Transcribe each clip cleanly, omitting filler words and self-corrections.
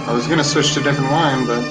I was gonna switch to different wine, but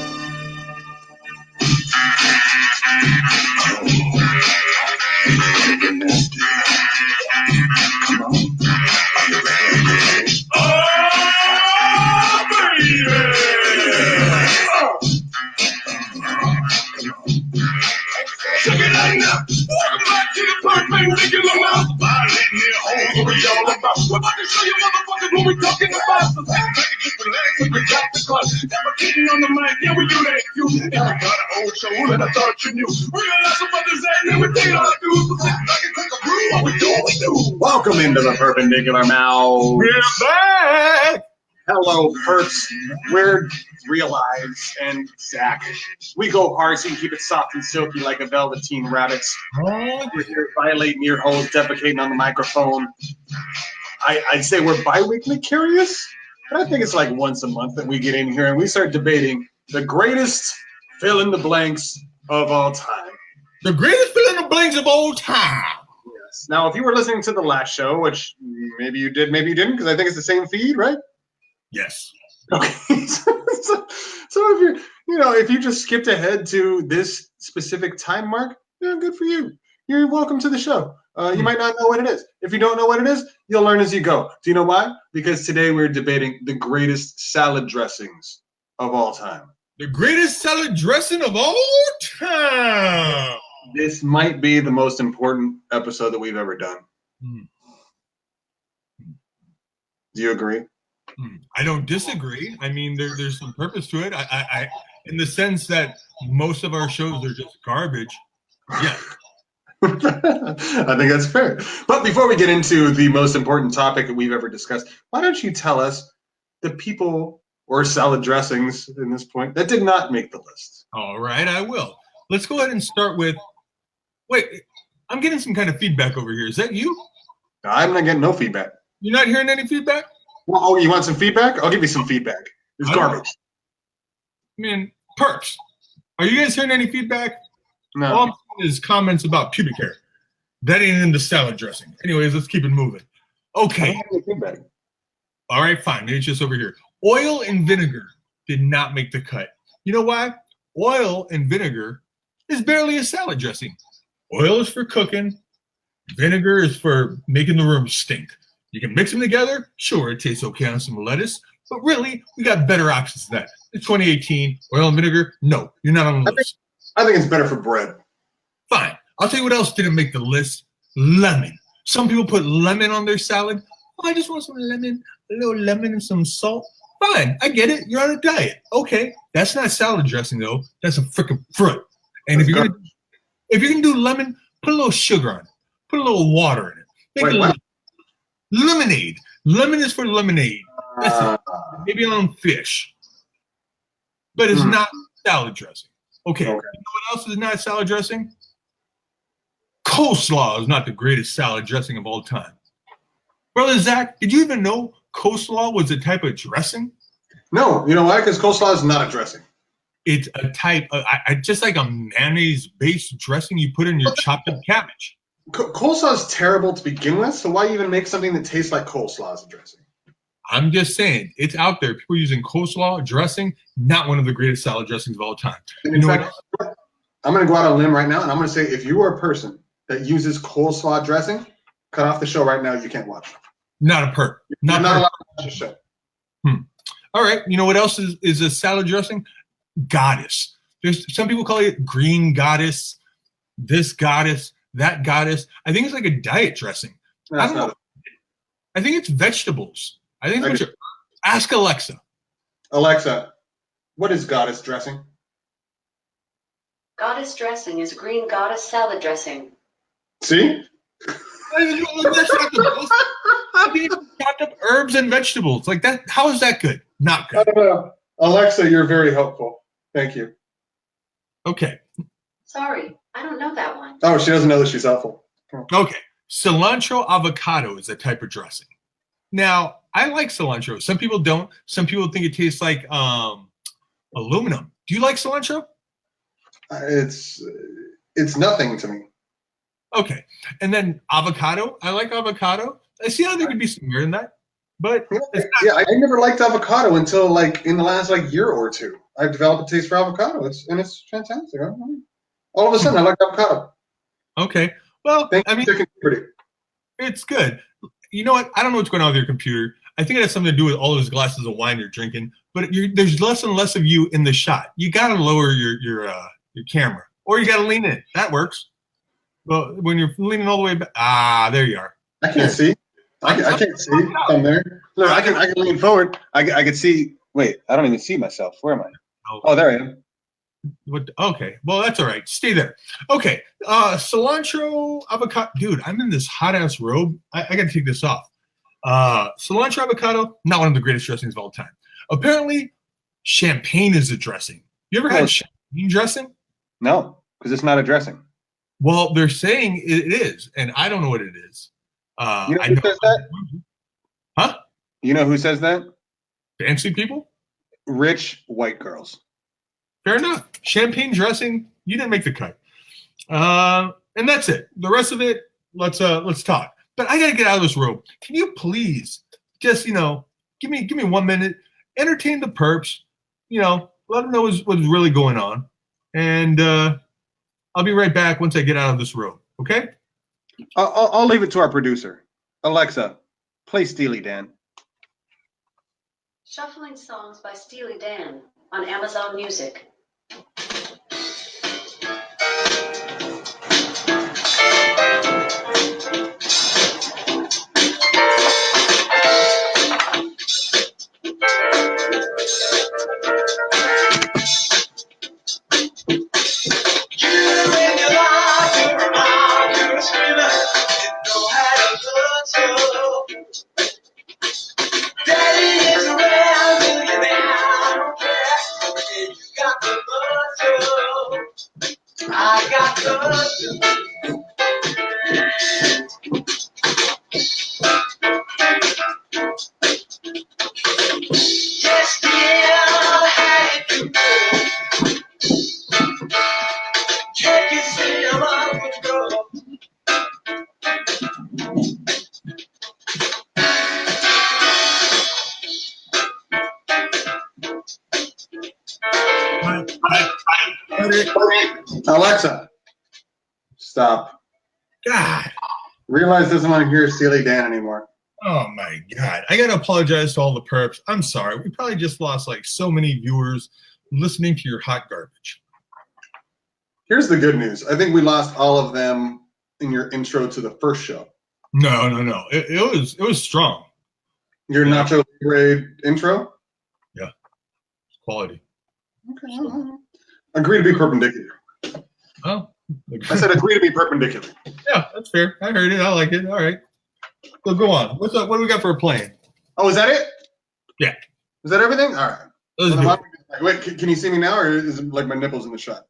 Check it out now. Welcome back to the perpendicular mouth. Violating their holes, what we all about. We're about to show you motherfuckers what we talking about. So back and just relax and we got the clutch. Never kidding on the mic, yeah, we do that. You and we got an old show that I thought you knew. Realize what Brutha Zach and we did all I do. So sit back and take a brew, what we do, we do. welcome into the perpendicular mouth. We're back. Hello, perps. We're Realize and Zach. We go hard so you can keep it soft and silky like a Velveteen Rabbit. We're here violating ear holes, defecating on the microphone. I'd say we're bi-weekly curious, but I think it's like once a month that we get in here and we start debating the greatest fill-in-the-blanks of all time. The greatest fill-in-the-blanks of all time. Yes. Now, if you were listening to the last show, which maybe you did, maybe you didn't, because I think it's the same feed, right? Yes. Okay. so if you just skipped ahead to this specific time mark, yeah, good for you. You're welcome to the show. You might not know what it is. If you don't know what it is, you'll learn as you go. Do you know why? Because today we're debating the greatest salad dressings of all time. The greatest salad dressing of all time. This might be the most important episode that we've ever done. Do you agree? I don't disagree. I mean, there's some purpose to it. I in the sense that most of our shows are just garbage. Yeah. I think that's fair. But before we get into the most important topic that we've ever discussed, why don't you tell us the people or salad dressings in this point that did not make the list? All right, I will. Let's go ahead and start with. Wait, I'm getting some kind of feedback over here. Is that you? I'm not getting no feedback. You're not hearing any feedback? Well, oh, you want some feedback? I'll give you some feedback. It's garbage. Man, perps. Are you guys hearing any feedback? No. All I'm seeing is comments about pubic hair. That ain't in the salad dressing. Anyways, let's keep it moving. Okay. All right, fine. Maybe it's just over here. Oil and vinegar did not make the cut. You know why? Oil and vinegar is barely a salad dressing. Oil is for cooking. Vinegar is for making the room stink. You can mix them together. Sure, it tastes okay on some lettuce. But really, we got better options than that. It's 2018. Oil and vinegar? No, you're not on the list. I think it's better for bread. Fine. I'll tell you what else didn't make the list. Lemon. Some people put lemon on their salad. Oh, I just want some lemon, a little lemon and some salt. Fine, I get it. You're on a diet. Okay, that's not salad dressing though. That's a freaking fruit. And if you're gonna do lemon, put a little sugar on it. Put a little water in it. Make it lemonade. Lemon is for lemonade. That's it. Maybe on fish. But it's not salad dressing. Okay. You know what else is not salad dressing? Coleslaw is not the greatest salad dressing of all time. Brother Zach, did you even know coleslaw was a type of dressing? No. You know why? Because coleslaw is not a dressing. It's a type of, just like a mayonnaise-based dressing you put in your chopped up cabbage. Coleslaw is terrible to begin with, so why even make something that tastes like coleslaw as a dressing? I'm just saying, it's out there. People using coleslaw dressing, not one of the greatest salad dressings of all time. In fact, I'm going to go out on a limb right now, and I'm going to say if you are a person that uses coleslaw dressing, cut off the show right now. You can't watch it. Not a perk. Not allowed to watch the show. All right. You know what else is a salad dressing? Goddess. There's some people call it green goddess, this goddess, that goddess. I think it's like a diet dressing. No, I think it's vegetables. I think it's ask Alexa. Alexa, what is goddess dressing? Goddess dressing is green goddess salad dressing. See? That's not the most. I mean, chopped up herbs and vegetables like that. How is that good? Not good. Alexa, you're very helpful. Thank you. Okay. Sorry, I don't know that one. Oh, she doesn't know that she's helpful. Okay. Cilantro avocado is a type of dressing. Now, I like cilantro. Some people don't. Some people think it tastes like aluminum. Do you like cilantro? It's nothing to me. Okay. And then avocado. I like avocado. I see how there could be some merit in that. But Yeah, I never liked avocado until like in the last like year or two. I've developed a taste for avocado. It's fantastic. All of a sudden, I like avocado. okay. Well, Thank I you, mean, Chicken Pretty. it's good. You know what? I don't know what's going on with your computer. I think it has something to do with all those glasses of wine you're drinking. But there's less and less of you in the shot. You got to lower your camera, or you got to lean in. That works. Well, when you're leaning all the way back, there you are. I can't see. I can't see. I'm there. Look, I can lean forward. I can see. Wait, I don't even see myself. Where am I? Oh, there I am. Okay, well that's all right. Stay there. Okay, cilantro avocado, dude. I'm in this hot ass robe. I got to take this off. Cilantro avocado, not one of the greatest dressings of all time. Apparently, champagne is a dressing. You ever had champagne dressing? No, because it's not a dressing. Well, they're saying it is, and I don't know what it is. You know who says that? Huh? You know who says that? Fancy people? Rich white girls. Fair enough. Champagne dressing, you didn't make the cut. And that's it. The rest of it, let's talk. But I gotta get out of this room. Can you please just, give me 1 minute, entertain the perps, let them know what's really going on. And I'll be right back once I get out of this room. Okay? I'll leave it to our producer. Alexa, play Steely Dan. Shuffling songs by Steely Dan on Amazon Music. Alexa, stop. God. Realize doesn't want to hear Steely Dan anymore. Oh my God. I gotta apologize to all the perps. I'm sorry. We probably just lost like so many viewers listening to your hot garbage. Here's the good news. I think we lost all of them in your intro to the first show. No. It was strong. Your nacho grade intro? Yeah. Quality. Okay. Agree to be perpendicular. Oh. I said agree to be perpendicular. Yeah, that's fair. I heard it. I like it. All right. So go on. What's up? What do we got for a plan? Oh, is that it? Yeah. Is that everything? All right. Let's do it. Wait, can you see me now, or is it like my nipples in the shot?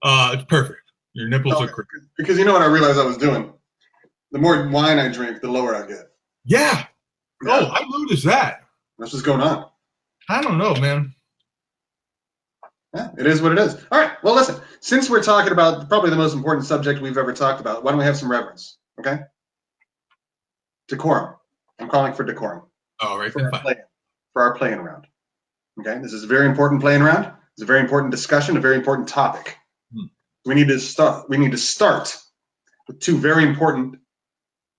It's perfect. Your nipples are great. Because you know what I realized I was doing? The more wine I drink, the lower I get. Yeah. Oh, I noticed that. That's what's going on. I don't know, man. Yeah, it is what it is. All right. Well, listen. Since we're talking about probably the most important subject we've ever talked about, why don't we have some reverence? Okay. Decorum. I'm calling for decorum. All right. For our playing round. Okay. This is a very important playing round. It's a very important discussion. A very important topic. We need to start with two very important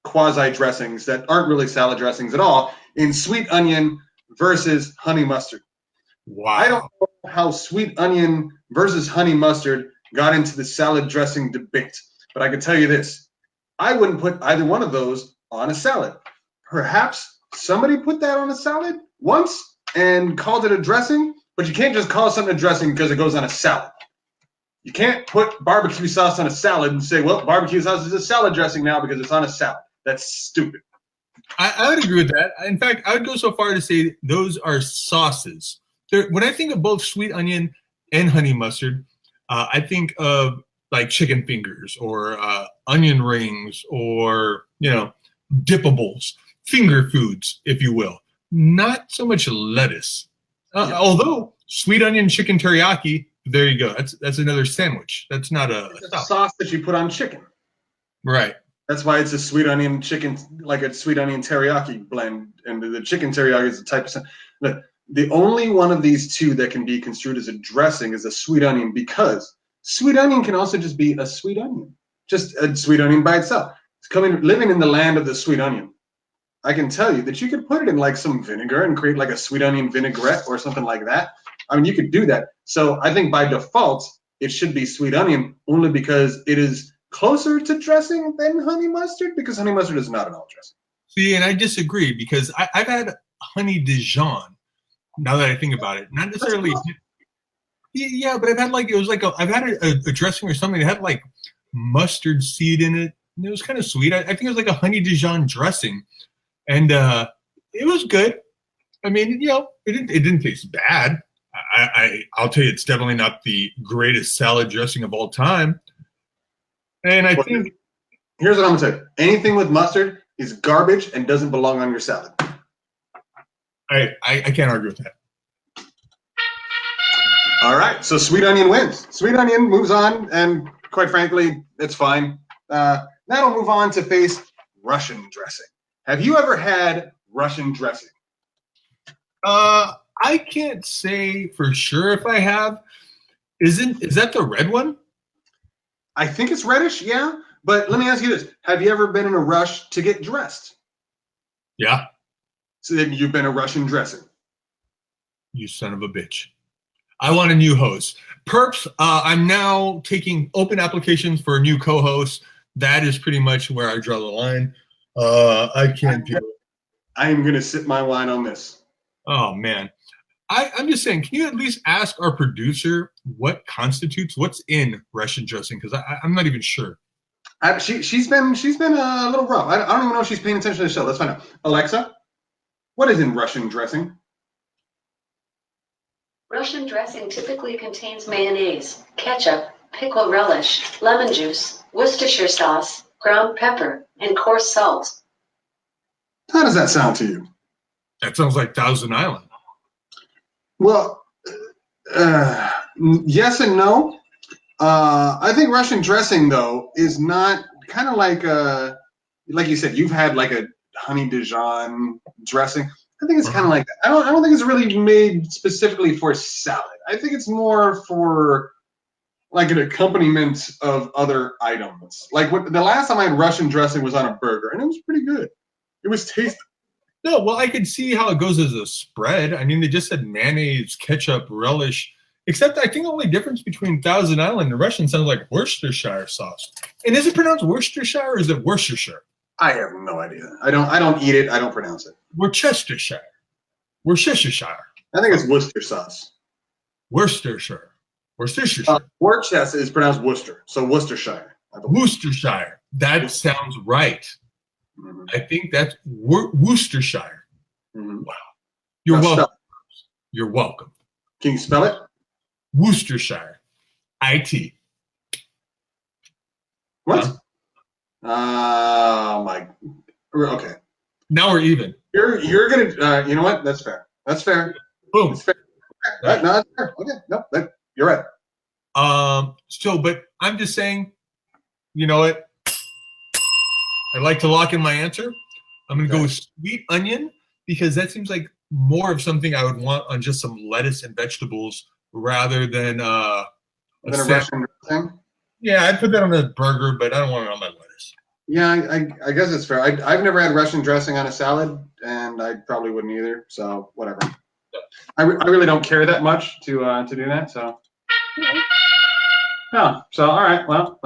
quasi dressings that aren't really salad dressings at all in sweet onion versus honey mustard. Wow. I don't know how sweet onion versus honey mustard got into the salad dressing debate, but I can tell you this. I wouldn't put either one of those on a salad. Perhaps somebody put that on a salad once and called it a dressing, but you can't just call something a dressing because it goes on a salad. You can't put barbecue sauce on a salad and say, well, barbecue sauce is a salad dressing now because it's on a salad. That's stupid. I would agree with that. In fact, I would go so far to say those are sauces. When I think of both sweet onion and honey mustard, I think of like chicken fingers or onion rings or, dippables, finger foods, if you will. Not so much lettuce. Although sweet onion chicken teriyaki, there you go. That's another sandwich. That's not a sauce that you put on chicken. Right. That's why it's a sweet onion chicken, like a sweet onion teriyaki blend. And the chicken teriyaki is a type of. Look, the only one of these two that can be construed as a dressing is a sweet onion, because sweet onion can also just be a sweet onion, just a sweet onion by itself. It's living in the land of the sweet onion. I can tell you that you could put it in like some vinegar and create like a sweet onion vinaigrette or something like that. I mean, you could do that. So I think by default, it should be sweet onion, only because it is closer to dressing than honey mustard, because honey mustard is not an all dressing. See, and I disagree, because I've had honey Dijon. Now that I think about it, not necessarily. Yeah, but I've had I've had a dressing or something that had like mustard seed in it, and it was kind of sweet. I think it was like a honey Dijon dressing, and it was good. I mean, it didn't taste bad. I'll tell you, it's definitely not the greatest salad dressing of all time. And I think here's what I'm gonna tell you: anything with mustard is garbage and doesn't belong on your salad. I can't argue with that. All right, so sweet onion wins. Sweet onion moves on, and quite frankly, it's fine. That'll move on to face Russian dressing. Have you ever had Russian dressing? I can't say for sure if I have. Is that the red one? I think it's reddish, yeah. But let me ask you this: have you ever been in a rush to get dressed? Yeah. So then you've been a Russian dressing. You son of a bitch. I want a new host. Perps, I'm now taking open applications for a new co-host. That is pretty much where I draw the line. I can't do it. I am going to sip my wine on this. Oh, man. I'm just saying, can you at least ask our producer what's in Russian dressing? Because I'm not even sure. She's been a little rough. I don't even know if she's paying attention to the show. Let's find out. Alexa, what is in Russian dressing? Russian dressing typically contains mayonnaise, ketchup, pickle relish, lemon juice, Worcestershire sauce, ground pepper, and coarse salt. How does that sound to you? That sounds like Thousand Island. Well, yes and no. I think Russian dressing, though, is not kind of like you said, you've had like a honey Dijon dressing. I think it's kind of like that. I don't think it's really made specifically for salad. I think it's more for like an accompaniment of other items. Like the last time I had Russian dressing was on a burger, and it was pretty good. It was tasty. No, well, I could see how it goes as a spread. I mean, they just said mayonnaise, ketchup, relish. Except I think the only difference between Thousand Island and Russian sounds like Worcestershire sauce. And is it pronounced Worcestershire or is it Worcestershire? I have no idea. I don't eat it. I don't pronounce it. Worcestershire. Worcestershire. I think it's Worcester sauce. Worcestershire. Worcestershire. Worcester is pronounced Worcester, so Worcestershire. Worcestershire. That sounds right. Mm-hmm. I think that's Worcestershire. Mm-hmm. Wow. You're welcome. You're welcome. Can you spell it? Worcestershire. IT. What? Oh my. Okay. Now we're even. You're gonna. You know what? That's fair. That's fair. Boom. That's fair. Right. No, that's fair. Okay. No, you're right. But I'm just saying. You know what? I like to lock in my answer. I'm gonna go with sweet onion because that seems like more of something I would want on just some lettuce and vegetables rather than a Russian thing. Yeah, I'd put that on a burger, but I don't want it on my lettuce. Yeah, I guess it's fair. I've never had Russian dressing on a salad, and I probably wouldn't either. So whatever. Yeah. I really don't care that much to do that. So yeah. So all right. Well,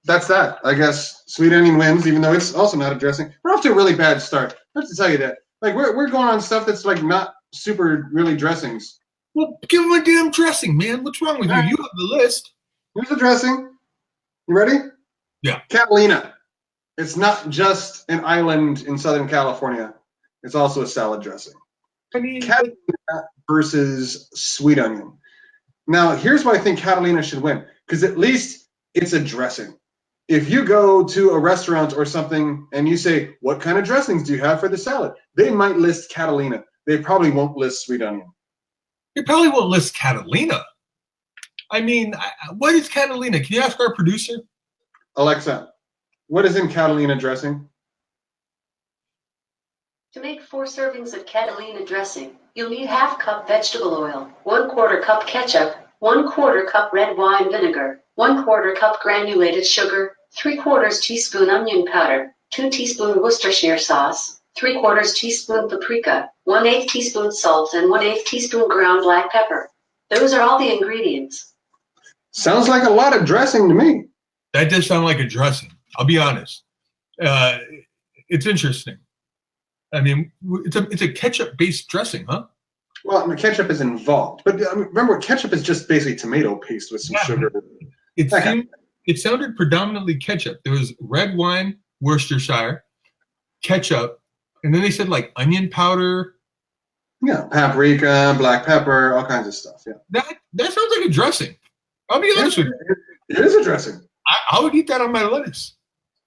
that's that. I guess sweet onion wins, even though it's also not a dressing. We're off to a really bad start. I have to tell you that. Like we're going on stuff that's like not super really dressings. Well, give them a damn dressing, man. What's wrong with you? You have the list. Here's the dressing. You ready? Yeah. Catalina. It's not just an island in Southern California. It's also a salad dressing. I mean, Catalina versus sweet onion. Now, here's why I think Catalina should win. Because at least it's a dressing. If you go to a restaurant or something and you say, what kind of dressings do you have for the salad? They might list Catalina. They probably won't list sweet onion. They probably won't list Catalina. I mean, what is Catalina? Can you ask our producer? Alexa, What is in Catalina dressing? To make 4 servings of Catalina dressing, you'll need ½ cup vegetable oil, 1/4 cup ketchup, 1/4 cup red wine vinegar, 1/4 cup granulated sugar, 3/4 teaspoon onion powder, 2 teaspoons Worcestershire sauce, 3/4 teaspoon paprika, 1/8 teaspoon salt, and 1/8 teaspoon ground black pepper. Those are all the ingredients. Sounds like a lot of dressing to me. That does sound like a dressing. I'll be honest. It's interesting. I mean, it's a ketchup-based dressing, huh? Well, the ketchup is involved, but remember, ketchup is just basically tomato paste with some sugar. It sounded predominantly ketchup. There was red wine, Worcestershire, ketchup, and then they said like onion powder. Yeah, paprika, black pepper, all kinds of stuff. Yeah, that sounds like a dressing. I'll be honest with you. It is a dressing. I would eat that on my lettuce.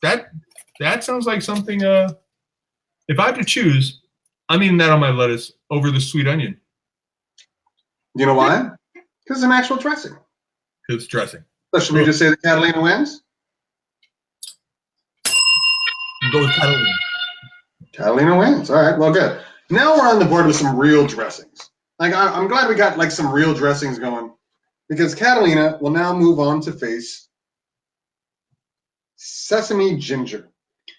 That sounds like something. If I had to choose, I'm eating that on my lettuce over the sweet onion. You know why? Because it's an actual dressing. Because it's dressing. So should we just say that Catalina wins? Go with Catalina. Catalina wins. All right, well, good. Now we're on the board with some real dressings. Like I'm glad we got like some real dressings going, because Catalina will now move on to face sesame ginger.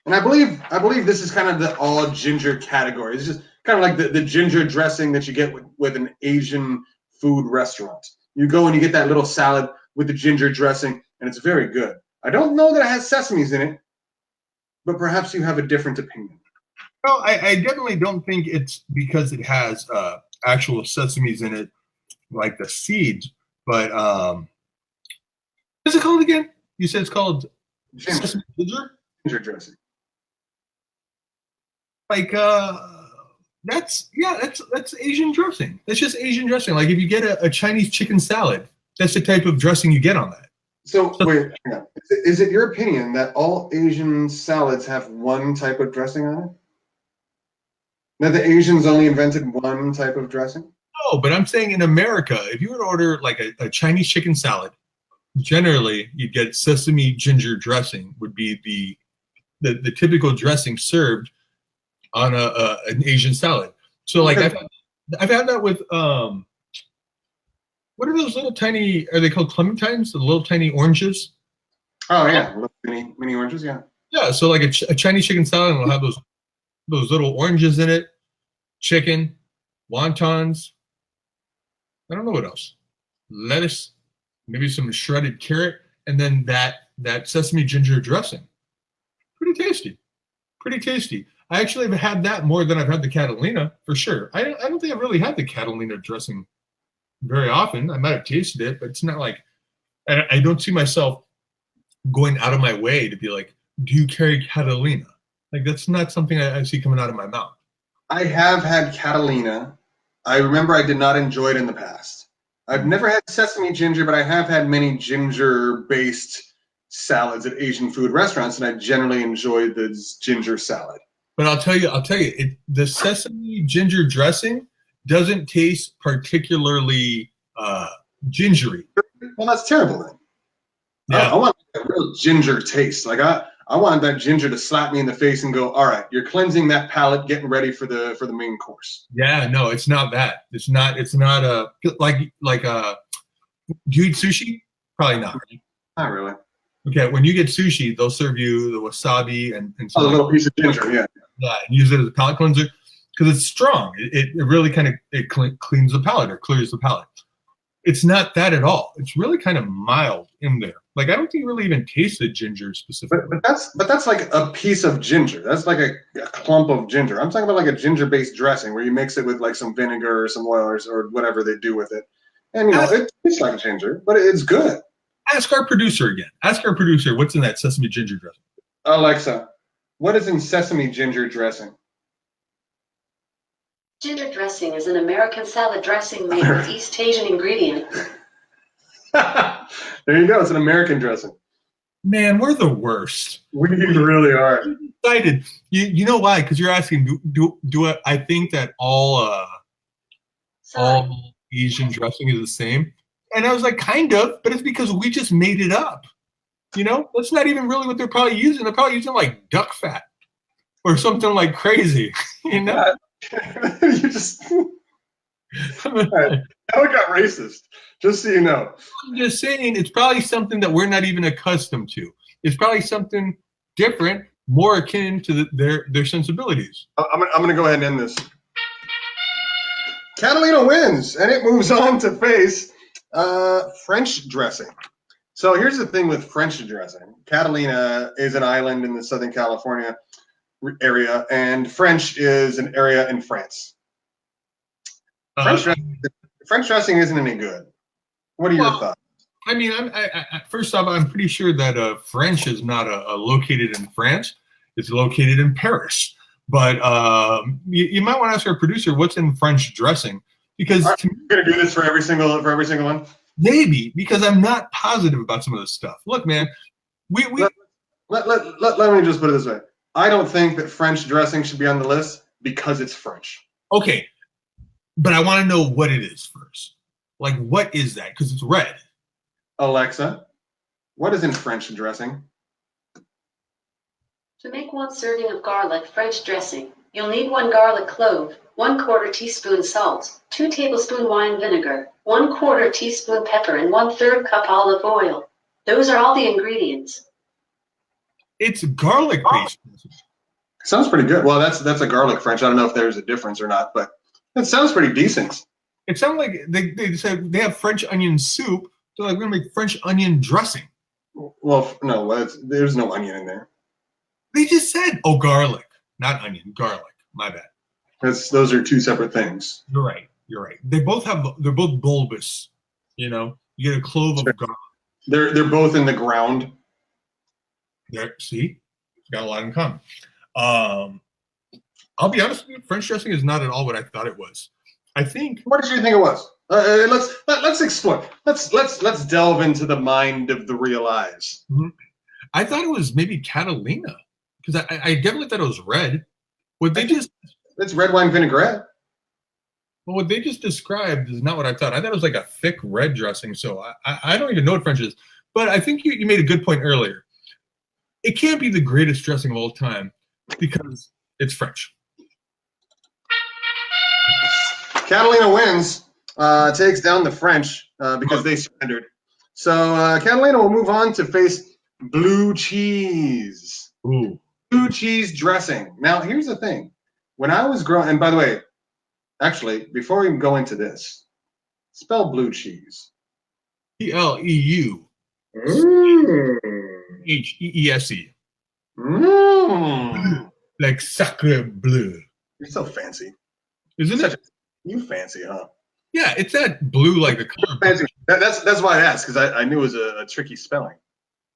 And I believe this is kind of the all ginger category. It's just kind of like the ginger dressing that you get with an Asian food restaurant. You go and you get that little salad with the ginger dressing, and it's very good. I don't know that it has sesames in it, but perhaps you have a different opinion. No, I definitely don't think it's because it has actual sesames in it, like the seeds. But what's it called again? You said it's called sesame ginger? Ginger dressing. Like that's Asian dressing. That's just Asian dressing. Like if you get a Chinese chicken salad, that's the type of dressing you get on that. So wait, hang on. Is it your opinion that all Asian salads have one type of dressing on it? That the Asians only invented one type of dressing? No, but I'm saying in America, if you were to order like a Chinese chicken salad, generally you'd get sesame ginger dressing would be the typical dressing served on an Asian salad. So like I've had that with what are those little tiny? Are they called clementines? The little tiny oranges? Oh yeah, little mini oranges. Yeah. Yeah. So like a Chinese chicken salad will have those little oranges in it, chicken, wontons. I don't know what else. Lettuce, maybe some shredded carrot, and then that sesame ginger dressing. Pretty tasty. Pretty tasty. I actually have had that more than I've had the Catalina, for sure. I don't think I've really had the Catalina dressing very often. I might have tasted it, but it's not like I don't see myself going out of my way to be like, do you carry Catalina? Like that's not something I see coming out of my mouth. I have had Catalina. I remember I did not enjoy it in the past. I've never had sesame ginger, but I have had many ginger-based salads at Asian food restaurants, and I generally enjoyed the ginger salad. But I'll tell you, the sesame ginger dressing doesn't taste particularly gingery. Well, that's terrible then. Yeah. I want a real ginger taste. Like I want that ginger to slap me in the face and go, all right, you're cleansing that palate, getting ready for the main course. Yeah, no, it's not that. It's not like do you eat sushi? Probably not. Not really. Okay, when you get sushi, they'll serve you the wasabi and a little piece of ginger, yeah. Yeah, and use it as a palate cleanser because it's strong. It really kind of cleans the palate or clears the palate. It's not that at all. It's really kind of mild in there. Like I don't think you really even taste the ginger specifically. But that's like a piece of ginger. That's like a clump of ginger. I'm talking about like a ginger-based dressing where you mix it with like some vinegar or some oil or whatever they do with it. And you know, it tastes like ginger, but it's good. Ask our producer again. Ask our producer what's in that sesame ginger dressing. Alexa, what is in sesame ginger dressing? Ginger dressing is an American salad dressing made with East Asian ingredients. There you go. It's an American dressing. Man, we're the worst. We really are. I'm excited. You know why? Because you're asking, do I think that all Asian dressing is the same? And I was like, kind of, but it's because we just made it up. You know, that's not even really what they're probably using. They're probably using like duck fat or something like crazy. You know, You just that got racist. Just so you know. I'm just saying it's probably something that we're not even accustomed to. It's probably something different, more akin to their sensibilities. I'm gonna go ahead and end this. Catalina wins, and it moves on to face French dressing. So here's the thing with French dressing. Catalina is an island in the Southern California area, and French is an area in France. French dressing isn't any good. What are your thoughts? I mean, first off, I'm pretty sure that French is not located in France. It's located in Paris. But you might want to ask our producer what's in French dressing, because you're gonna do this for every single one. Maybe, because I'm not positive about some of this stuff. Look, man, let me just put it this way. I don't think that French dressing should be on the list because it's French. Okay, but I want to know what it is first. Like, what is that? Because it's red. Alexa, what is in French dressing? To make 1 serving of garlic French dressing, you'll need 1 garlic clove, 1/4 teaspoon salt, 2 tablespoon wine vinegar, 1/4 teaspoon pepper, and 1/3 cup olive oil. Those are all the ingredients. It's garlic based. Sounds pretty good. Well, that's a garlic French. I don't know if there's a difference or not, but it sounds pretty decent. It sounds like they said they have French onion soup. So like, we're gonna make French onion dressing. Well, no, there's no onion in there. They just said, oh, garlic, not onion, garlic. My bad. Those are 2 separate things. You're right. They're both bulbous. You know, you get a clove of garlic. They're both in the ground. There, see, got a lot in common. I'll be honest with you, French dressing is not at all what I thought it was. I think. What did you think it was? Let's explore. Let's delve into the mind of the Realize. Mm-hmm. I thought it was maybe Catalina, because I definitely thought it was red. It's red wine vinaigrette. Well, what they just described is not what I thought. I thought it was like a thick red dressing. So I don't even know what French is. But I think you made a good point earlier. It can't be the greatest dressing of all time because it's French. Catalina wins, takes down the French because they surrendered. So Catalina will move on to face blue cheese. Ooh. Blue cheese dressing. Now, here's the thing. When I was growing, and by the way, actually, before we go into this, spell blue cheese. Pleuse. Like sacre bleu. You're so fancy. Isn't it? You fancy, huh? Yeah, it's that blue like the color. Fancy. That's why I asked, because I knew it was a tricky spelling.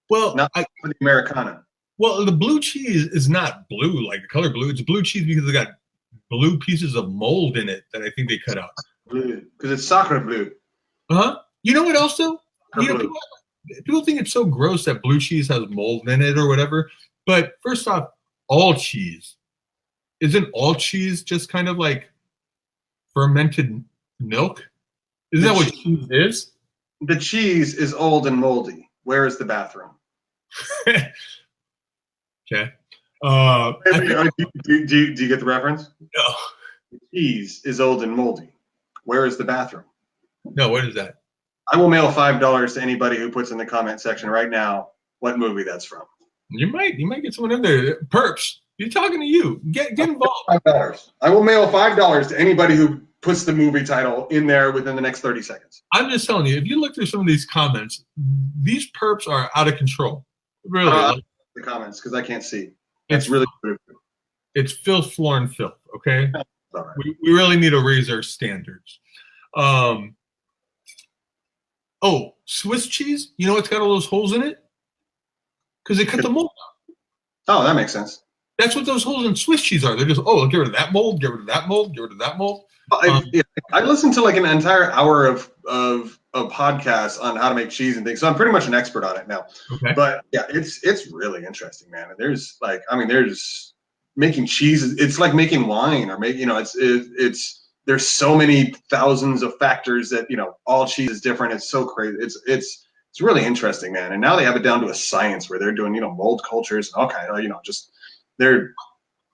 Well, not for the Americana. Well, the blue cheese is not blue like the color blue. It's blue cheese because it got blue pieces of mold in it that I think they cut out. Blue, because it's sacre bleu. You know what else though? People think it's so gross that blue cheese has mold in it or whatever. But first off, all cheese. Isn't all cheese just kind of like fermented milk? Isn't that what cheese is? The cheese is old and moldy. Where is the bathroom? Okay. Do you get the reference? No. The cheese is old and moldy. Where is the bathroom? No, what is that? I will mail $5 to anybody who puts in the comment section right now what movie that's from. You might get someone in there. Perps, you're talking to you. Get involved. $5. I will mail $5 to anybody who puts the movie title in there within the next 30 seconds. I'm just telling you, if you look through some of these comments, these perps are out of control. Really. The comments, because I can't see. It's really good. It's filth, floor, and filth. Okay, right. we really need to raise our standards. Oh, Swiss cheese. You know it's got all those holes in it because they cut the mold out. Oh, that makes sense. That's what those holes in Swiss cheese are. They're just get rid of that mold, get rid of that mold, get rid of that mold. I listened to like an entire hour of podcasts on how to make cheese and things, so I'm pretty much an expert on it now. Okay. But yeah, it's really interesting, man. There's making cheese. It's like making wine or there's so many thousands of factors that all cheese is different. It's so crazy. It's It's really interesting, man. And now they have it down to a science where they're doing, mold cultures and all kind of, they're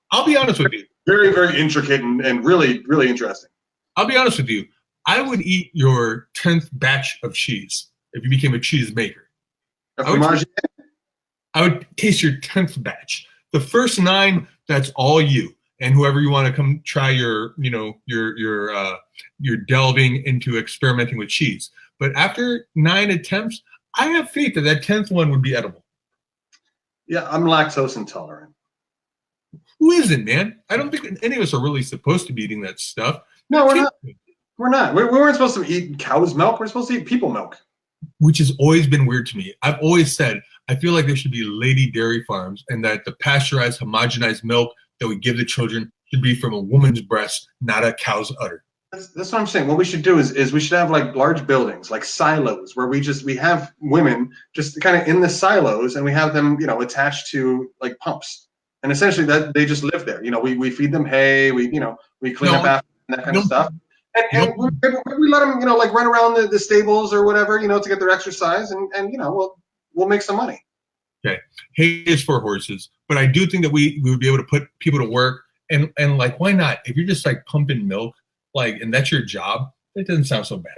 I'll be honest with you. very, very intricate and really, really interesting. I'll be honest with you. I would eat your 10th batch of cheese if you became a cheese maker. I would taste your 10th batch. The first 9, that's all you. And whoever you want to come try your delving into experimenting with cheese. But after 9 attempts, I have faith that 10th one would be edible. Yeah, I'm lactose intolerant. Who isn't, man? I don't think any of us are really supposed to be eating that stuff. No, we're not. We're not. We weren't supposed to eat cow's milk. We're supposed to eat people milk. Which has always been weird to me. I've always said, I feel like there should be lady dairy farms and that the pasteurized, homogenized milk that we give the children should be from a woman's breast, not a cow's udder. That's what I'm saying. What we should do is we should have like large buildings, like silos, where we have women just kind of in the silos, and we have them, attached to like pumps, and essentially that they just live there. We feed them hay, we clean up after and that kind of stuff, and we let them, like run around the stables or whatever, to get their exercise, and we'll make some money. Okay, hay is for horses, but I do think that we would be able to put people to work, and like, why not? If you're just like pumping milk, and that's your job, it doesn't sound so bad.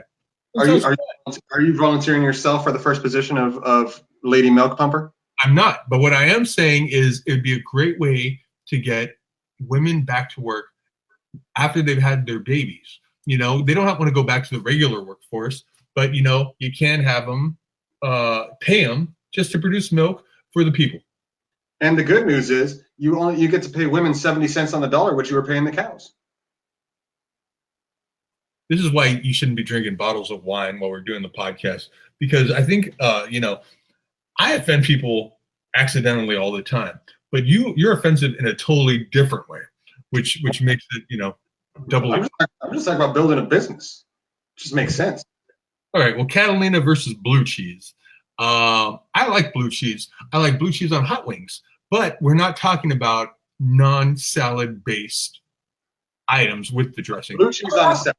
Are you volunteering yourself for the first position of lady milk pumper? I'm not, but what I am saying is it'd be a great way to get women back to work after they've had their babies. They don't want to go back to the regular workforce, but you can have them pay them just to produce milk for the people. And the good news is you get to pay women 70 cents on the dollar, which you were paying the cows. This is why you shouldn't be drinking bottles of wine while we're doing the podcast, because I think, I offend people accidentally all the time, but you're offensive in a totally different way, which makes it, double. I'm just talking about building a business. It just makes sense. All right. Well, Catalina versus blue cheese. I like blue cheese. I like blue cheese on hot wings, but we're not talking about non-salad based items with the dressing. Blue cheese on a salad.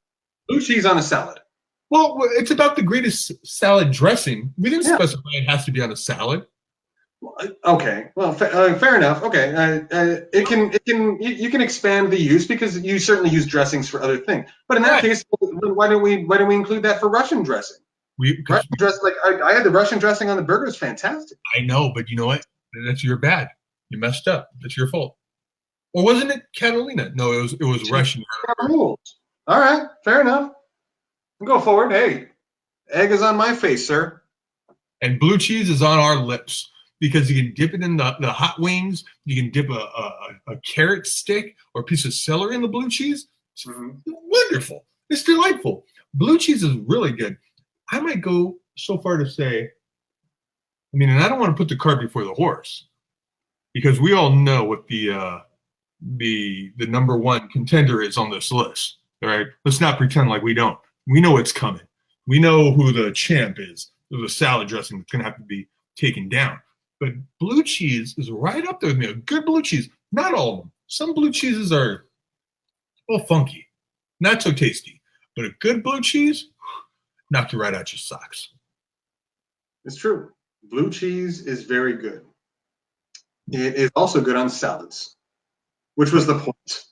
Blue cheese on a salad. Well, it's about the greatest salad dressing. We didn't specify it has to be on a salad. Okay. Well, fair enough. Okay. You can expand the use because you certainly use dressings for other things. But in that case, why don't we include that for Russian dressing? Russian dressing, like I had the Russian dressing on the burger. It's fantastic. I know, but you know what? That's your bad. You messed up. That's your fault. Or wasn't it Catalina? No, it was Russian. Rules. All right, fair enough. Go forward. Hey, egg is on my face, sir. And blue cheese is on our lips because you can dip it in the hot wings. You can dip a carrot stick or a piece of celery in the blue cheese. It's wonderful. It's delightful. Blue cheese is really good. I might go so far to say, and I don't want to put the cart before the horse, because we all know what the number one contender is on this list. All right, let's not pretend like we don't. We know it's coming. We know who the champ is. The salad dressing that's going to have to be taken down. But blue cheese is right up there with me. A good blue cheese. Not all of them. Some blue cheeses are a little funky, not so tasty. But a good blue cheese, knock you right out your socks. It's true. Blue cheese is very good. It is also good on salads, which was the point.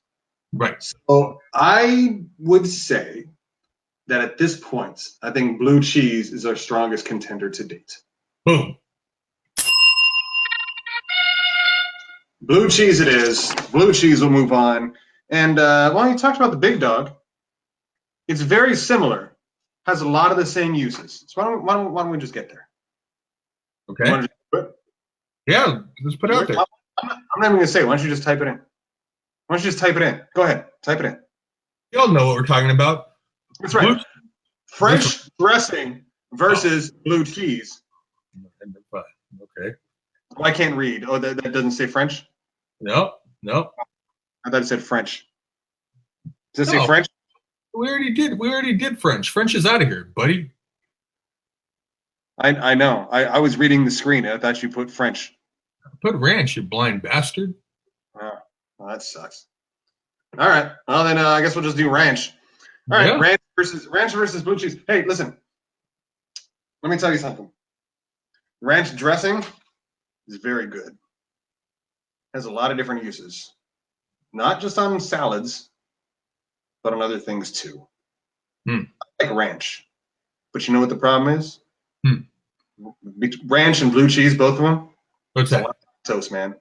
Right. So I would say that at this point, I think blue cheese is our strongest contender to date. Boom. Blue cheese it is. Blue cheese will move on. And while you talked about the big dog, it's very similar. Has a lot of the same uses. So why don't we just get there? Okay. Yeah, let's put it out there. I'm not even going to say it. Why don't you just type it in? Why don't you just type it in? Go ahead. Type it in. You all know what we're talking about. That's right. French dressing versus blue cheese. Okay. Oh, I can't read. Oh, that doesn't say French? No. I thought it said French. Does it say French? We already did French. French is out of here, buddy. I know. I was reading the screen. I thought you put French. Put ranch, you blind bastard. Oh, well, that sucks. All right. Well, then I guess we'll just do ranch. All right. Yeah. Ranch versus blue cheese. Hey, listen. Let me tell you something. ranch dressing is very good. Has a lot of different uses, not just on salads, but on other things too. I like ranch, but you know what the problem is? Ranch and blue cheese, both of them. What's that? Toast, man,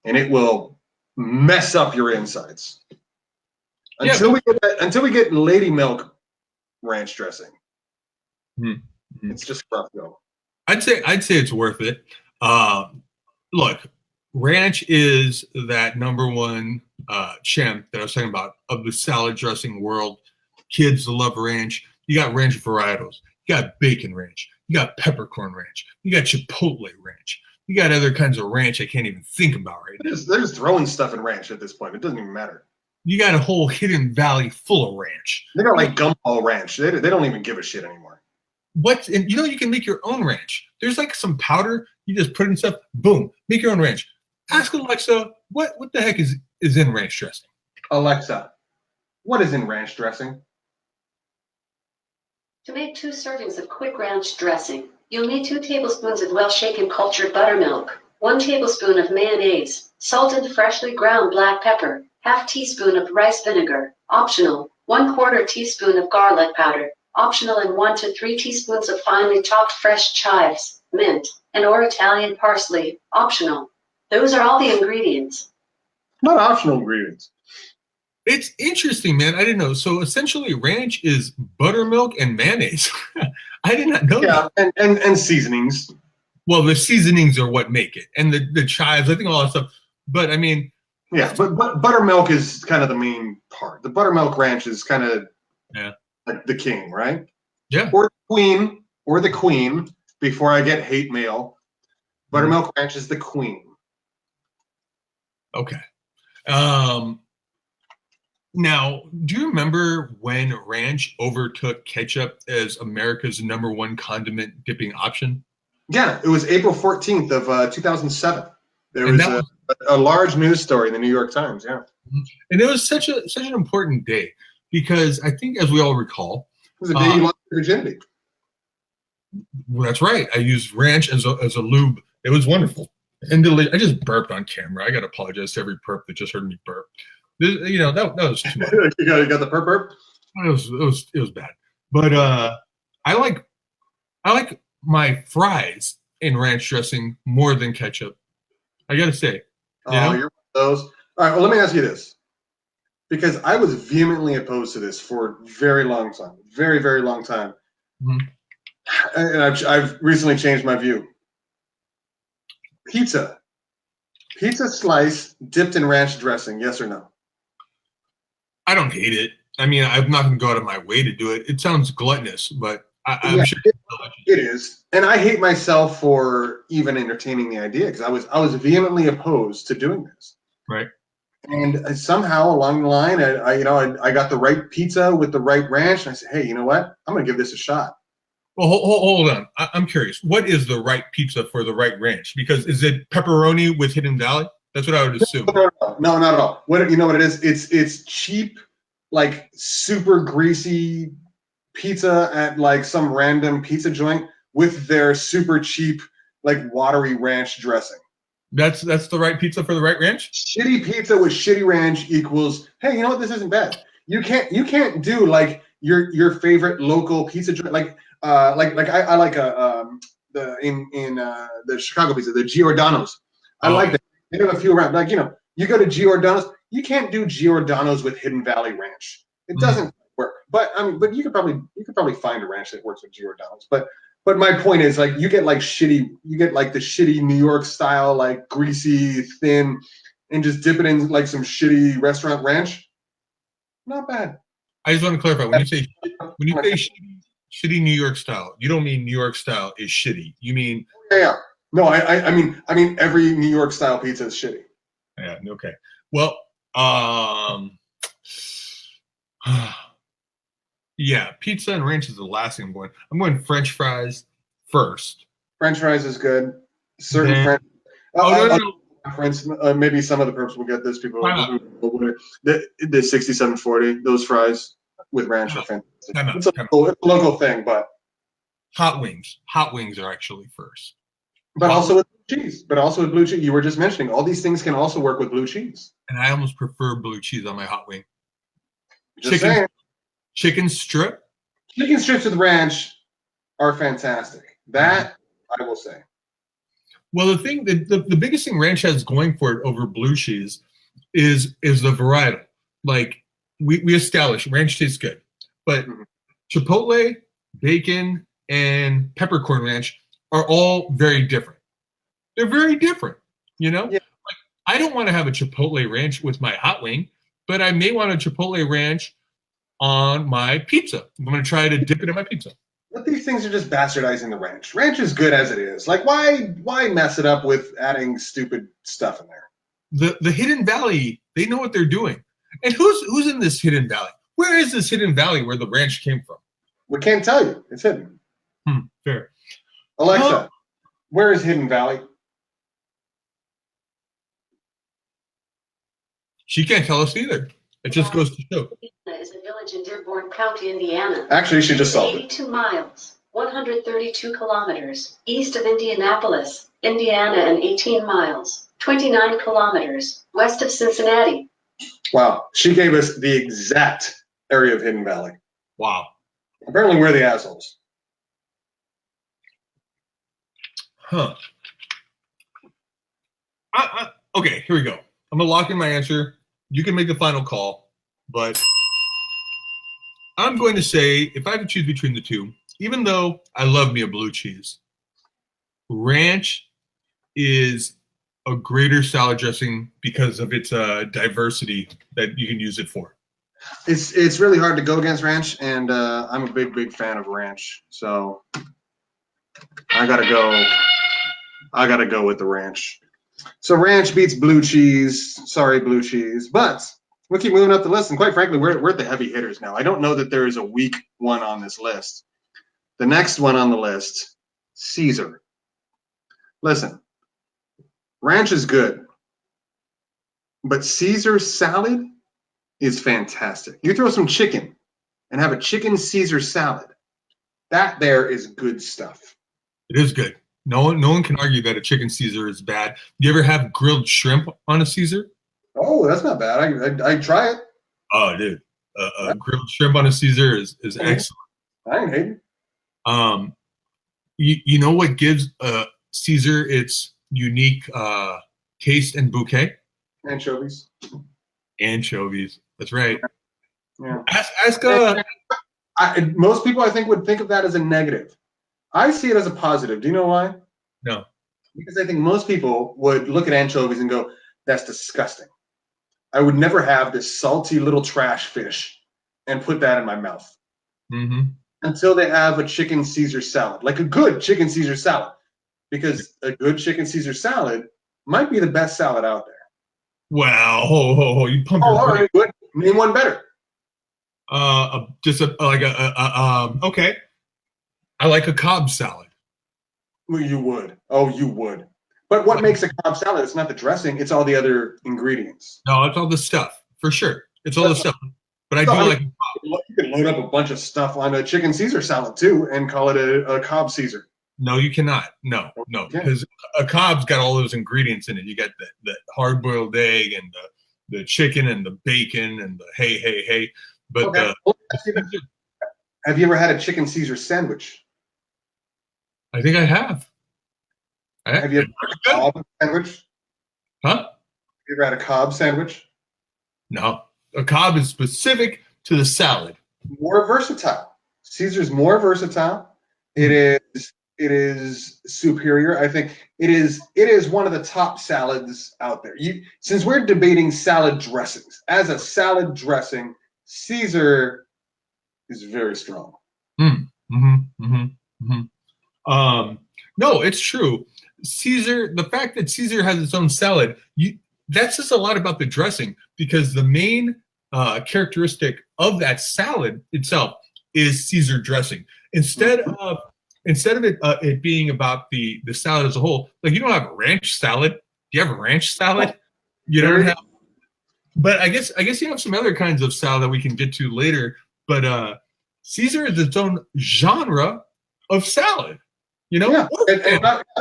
and it will mess up your insides until we get Lady Milk ranch dressing. It's just rough go. I'd say it's worth it. Look, ranch is that #1 champ that I was talking about of the salad dressing world. Kids love ranch. You got ranch varietals. You got bacon ranch. You got peppercorn ranch. You got chipotle ranch. You got other kinds of ranch I can't even think about right now. They're just throwing stuff in ranch at this point. It doesn't even matter. You got a whole Hidden Valley full of ranch. They got like gumball ranch. They don't even give a shit anymore. And you can make your own ranch. There's like some powder. You just put in stuff. Boom. Make your own ranch. Ask Alexa, what the heck is in ranch dressing? Alexa, what is in ranch dressing? To make 2 servings of quick ranch dressing, you'll need 2 tablespoons of well-shaken cultured buttermilk, 1 tablespoon of mayonnaise, salted freshly ground black pepper, ½ teaspoon of rice vinegar, optional, 1/4 teaspoon of garlic powder, optional, and 1 to 3 teaspoons of finely chopped fresh chives, mint, and or Italian parsley, optional. Those are all the ingredients. Not optional ingredients. It's interesting, man. I didn't know. So essentially, ranch is buttermilk and mayonnaise. I did not know that. Yeah, and seasonings. Well, the seasonings are what make it, and the chives. I think all that stuff. But I mean, yeah, but buttermilk is kind of the main part. The buttermilk ranch is kind of like the king, right? Yeah. Or the queen. Before I get hate mail, buttermilk ranch is the queen. Okay. Now, do you remember when ranch overtook ketchup as America's #1 condiment dipping option? Yeah, it was April 14th of 2007. There was a large news story in the New York Times. Yeah, and it was such an important day because I think, as we all recall, it was a day you lost your virginity. Well, that's right. I used ranch as a lube. It was wonderful. And I just burped on camera. I got to apologize to every perp that just heard me burp. That was too much. you got the burp. It was bad. But I like my fries in ranch dressing more than ketchup. I got to say. You're one of those. All right. Well, let me ask you this, because I was vehemently opposed to this for a very long time, very, very long time, and I've recently changed my view. Pizza slice dipped in ranch dressing, yes or no? I don't hate it. I mean, I'm not going to go out of my way to do it. It sounds gluttonous, but I'm sure it is. And I hate myself for even entertaining the idea, because I was vehemently opposed to doing this. Right. And somehow along the line, I got the right pizza with the right ranch, and I said, hey, you know what? I'm going to give this a shot. Well, hold on. I'm curious. What is the right pizza for the right ranch? Because is it pepperoni with Hidden Valley? That's what I would assume. No, not at all. You know what it is? It's cheap, like super greasy pizza at like some random pizza joint with their super cheap, like watery ranch dressing. That's the right pizza for the right ranch? Shitty pizza with shitty ranch equals, hey, you know what? This isn't bad. You can't do like your favorite local pizza joint, like I like the Chicago pizza, the Giordano's. I like that. They have a few around. Like, you go to Giordano's, you can't do Giordano's with Hidden Valley ranch. It doesn't work. But you could probably find a ranch that works with Giordano's. But my point is, like, you get like the shitty New York style, like greasy, thin, and just dip it in like some shitty restaurant ranch. Not bad. I just want to clarify, when you say shitty New York style, you don't mean New York style is shitty. You mean No, I mean every New York style pizza is shitty. Yeah, okay. Well, yeah, pizza and ranch is the last thing I'm going. I'm going French fries first. French fries is good. Certain French. Friends, maybe some of the perps will get this. People, the 6740, those fries with ranch are fantastic. It's a local thing, but Hot wings. Hot wings are actually first. But also with cheese. But also with blue cheese. You were just mentioning all these things can also work with blue cheese. And I almost prefer blue cheese on my hot wing. Just saying. Chicken strip. Chicken strips with ranch are fantastic. That I will say. Well, the biggest thing ranch has going for it over blue cheese is the varietal. Like we established, ranch tastes good, but chipotle, bacon, and peppercorn ranch are all very different. They're very different, you know? Yeah. Like, I don't want to have a chipotle ranch with my hot wing, but I may want a chipotle ranch on my pizza. I'm going to try to dip it in my pizza. But these things are just bastardizing the ranch. Ranch is good as it is. Like, why mess it up with adding stupid stuff in there? The Hidden Valley, they know what they're doing. And who's in this Hidden Valley? Where is this Hidden Valley where the ranch came from? We can't tell you. It's hidden. Fair. Alexa, where is Hidden Valley? She can't tell us either. It just goes to show. Is a village in Dearborn County, Indiana. Actually, she just solved it. 82 miles, 132 kilometers east of Indianapolis, Indiana, and 18 miles, 29 kilometers west of Cincinnati. Wow. She gave us the exact area of Hidden Valley. Wow. Apparently, we're the assholes. Huh. Okay, here we go. I'm going to lock in my answer. You can make the final call, but I'm going to say if I have to choose between the two, even though I love me a blue cheese, ranch is a greater salad dressing because of its diversity that you can use it for. It's really hard to go against ranch, and I'm a big fan of ranch. So I gotta go with the ranch. So ranch beats blue cheese. Sorry, blue cheese. But we'll keep moving up the list. And quite frankly, we're at the heavy hitters now. I don't know that there is a weak one on this list. The next one on the list, Caesar. Listen, ranch is good, but Caesar salad is fantastic. You throw some chicken and have a chicken Caesar salad. That there is good stuff. It is good. No one can argue that a chicken Caesar is bad. You ever have grilled shrimp on a Caesar? Oh, that's not bad. I'd try it. Oh, dude. Grilled shrimp on a Caesar is excellent. I ain't hating. You know what gives Caesar its unique taste and bouquet? Anchovies. Anchovies. That's right. Yeah. Ask most people, I think, would think of that as a negative. I see it as a positive. Do you know why? No. Because I think most people would look at anchovies and go, that's disgusting. I would never have this salty little trash fish and put that in my mouth. Until they have a chicken Caesar salad, like a good chicken Caesar salad. Because a good chicken Caesar salad might be the best salad out there. Wow. Ho. You pump all right, good. Name one better. Okay. I like a Cobb salad. Well, you would. Oh, you would. But what makes a Cobb salad? It's not the dressing. It's all the other ingredients. No, it's all the stuff. For sure. It's all the stuff. But I do like Cobb. You can load up a bunch of stuff on a chicken Caesar salad, too, and call it a Cobb Caesar. No, you cannot. No. Because a Cobb's got all those ingredients in it. You got the hard-boiled egg and the chicken and the bacon and the hey. But okay. Have you ever had a chicken Caesar sandwich? I think I have. Have you ever had a Cobb sandwich? Huh? Have you ever had a Cobb sandwich? No. A Cobb is specific to the salad. More versatile. Caesar's more versatile. It is superior. I think it is one of the top salads out there. Since we're debating salad dressings, as a salad dressing, Caesar is very strong. No, it's true. Caesar, the fact that Caesar has its own salad, that says a lot about the dressing, because the main characteristic of that salad itself is Caesar dressing. Instead of it being about the salad as a whole, like you don't have a ranch salad. Do you have a ranch salad? You don't have. But I guess you have some other kinds of salad that we can get to later. But Caesar is its own genre of salad. You know, Yeah,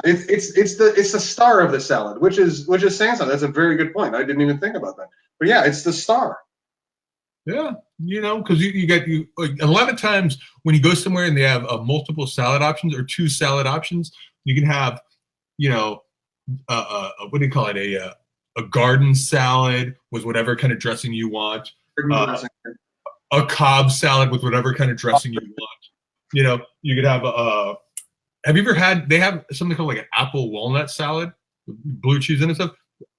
it's the star of the salad, which is saying something. That's a very good point. I didn't even think about that. But yeah, it's the star. Yeah, you know, because you like, a lot of times when you go somewhere and they have multiple salad options or 2 salad options, you can have, you know, what do you call it? A garden salad with whatever kind of dressing you want. A Cobb salad with whatever kind of dressing you want. You know, you could have have you ever had? They have something called like an apple walnut salad with blue cheese in it and stuff.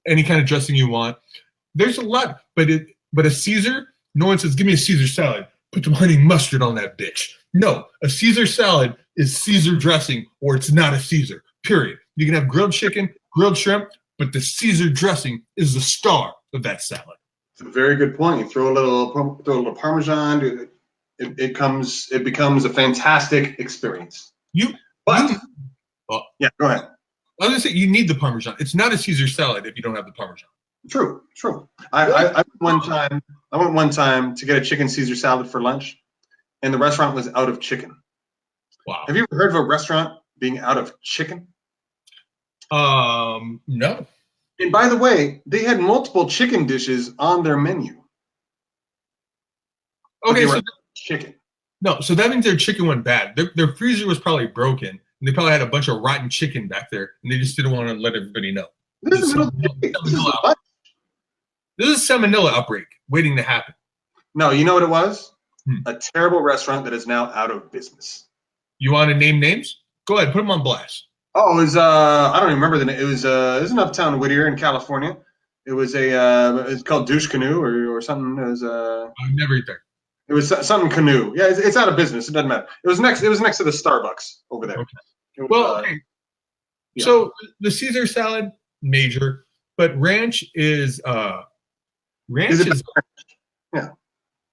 Any kind of dressing you want. There's a lot, but a Caesar. No one says, "Give me a Caesar salad. Put some honey mustard on that bitch." No, a Caesar salad is Caesar dressing, or it's not a Caesar. Period. You can have grilled chicken, grilled shrimp, but the Caesar dressing is the star of that salad. It's a very good point. You throw a little Parmesan. It becomes a fantastic experience. Yeah, go ahead. I was gonna say you need the Parmesan. It's not a Caesar salad if you don't have the Parmesan. True. I went one time to get a chicken Caesar salad for lunch, and the restaurant was out of chicken. Wow. Have you ever heard of a restaurant being out of chicken? No. And by the way, they had multiple chicken dishes on their menu. Okay, so chicken. No, so that means their chicken went bad. Their freezer was probably broken, and they probably had a bunch of rotten chicken back there, and they just didn't want to let everybody know. This is a salmonella outbreak waiting to happen. No, you know what it was? A terrible restaurant that is now out of business. You want to name names? Go ahead, put them on blast. Oh, it was I don't even remember the name. It was in Uptown Whittier in California. It was it's called Douche Canoe or something. It was I've never eaten there. It was something canoe. Yeah, it's out of business. It doesn't matter. It was next to the Starbucks over there. Okay. Was, okay. Yeah. So the Caesar salad, major, but ranch is yeah.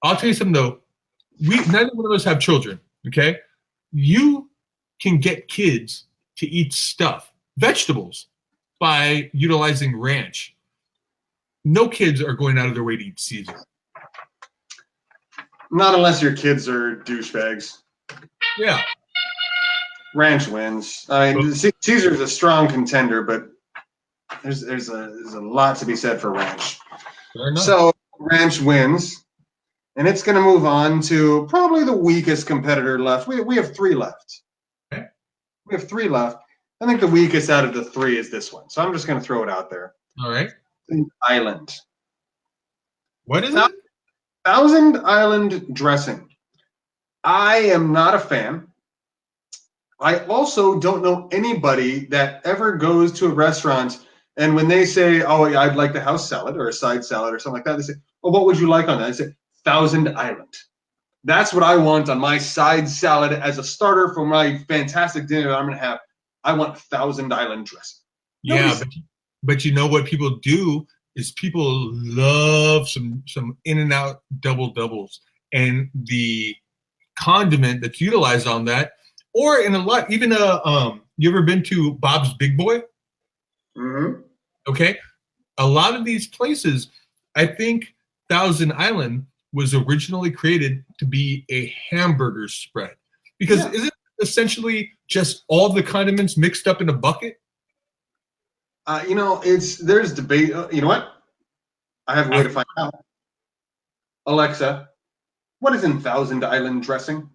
I'll tell you something though. Neither one of us have children. Okay, you can get kids to eat vegetables, by utilizing ranch. No kids are going out of their way to eat Caesar. Not unless your kids are douchebags. Yeah. Ranch wins. I mean, Caesar's a strong contender, but there's a lot to be said for ranch. So ranch wins, and it's going to move on to probably the weakest competitor left. We have 3 left. Okay. We have 3 left. I think the weakest out of the 3 is this one. So I'm just going to throw it out there. All right. Island. What is it? Thousand Island dressing. I am not a fan. I also don't know anybody that ever goes to a restaurant and when they say, "Oh, I'd like the house salad or a side salad or something like that," they say, "Oh, what would you like on that?" I say, Thousand Island. That's what I want on my side salad as a starter for my fantastic dinner that I'm going to have. I want Thousand Island dressing. Yeah, but you know what people do is people love some In-N-Out double doubles, and the condiment that's utilized on that, or in a lot, even you ever been to Bob's Big Boy? Mm-hmm. Okay, a lot of these places, I think Thousand Island was originally created to be a hamburger spread, because isn't it essentially just all the condiments mixed up in a bucket? There's debate. You know what? I have a way to find out. Alexa, what is in Thousand Island dressing?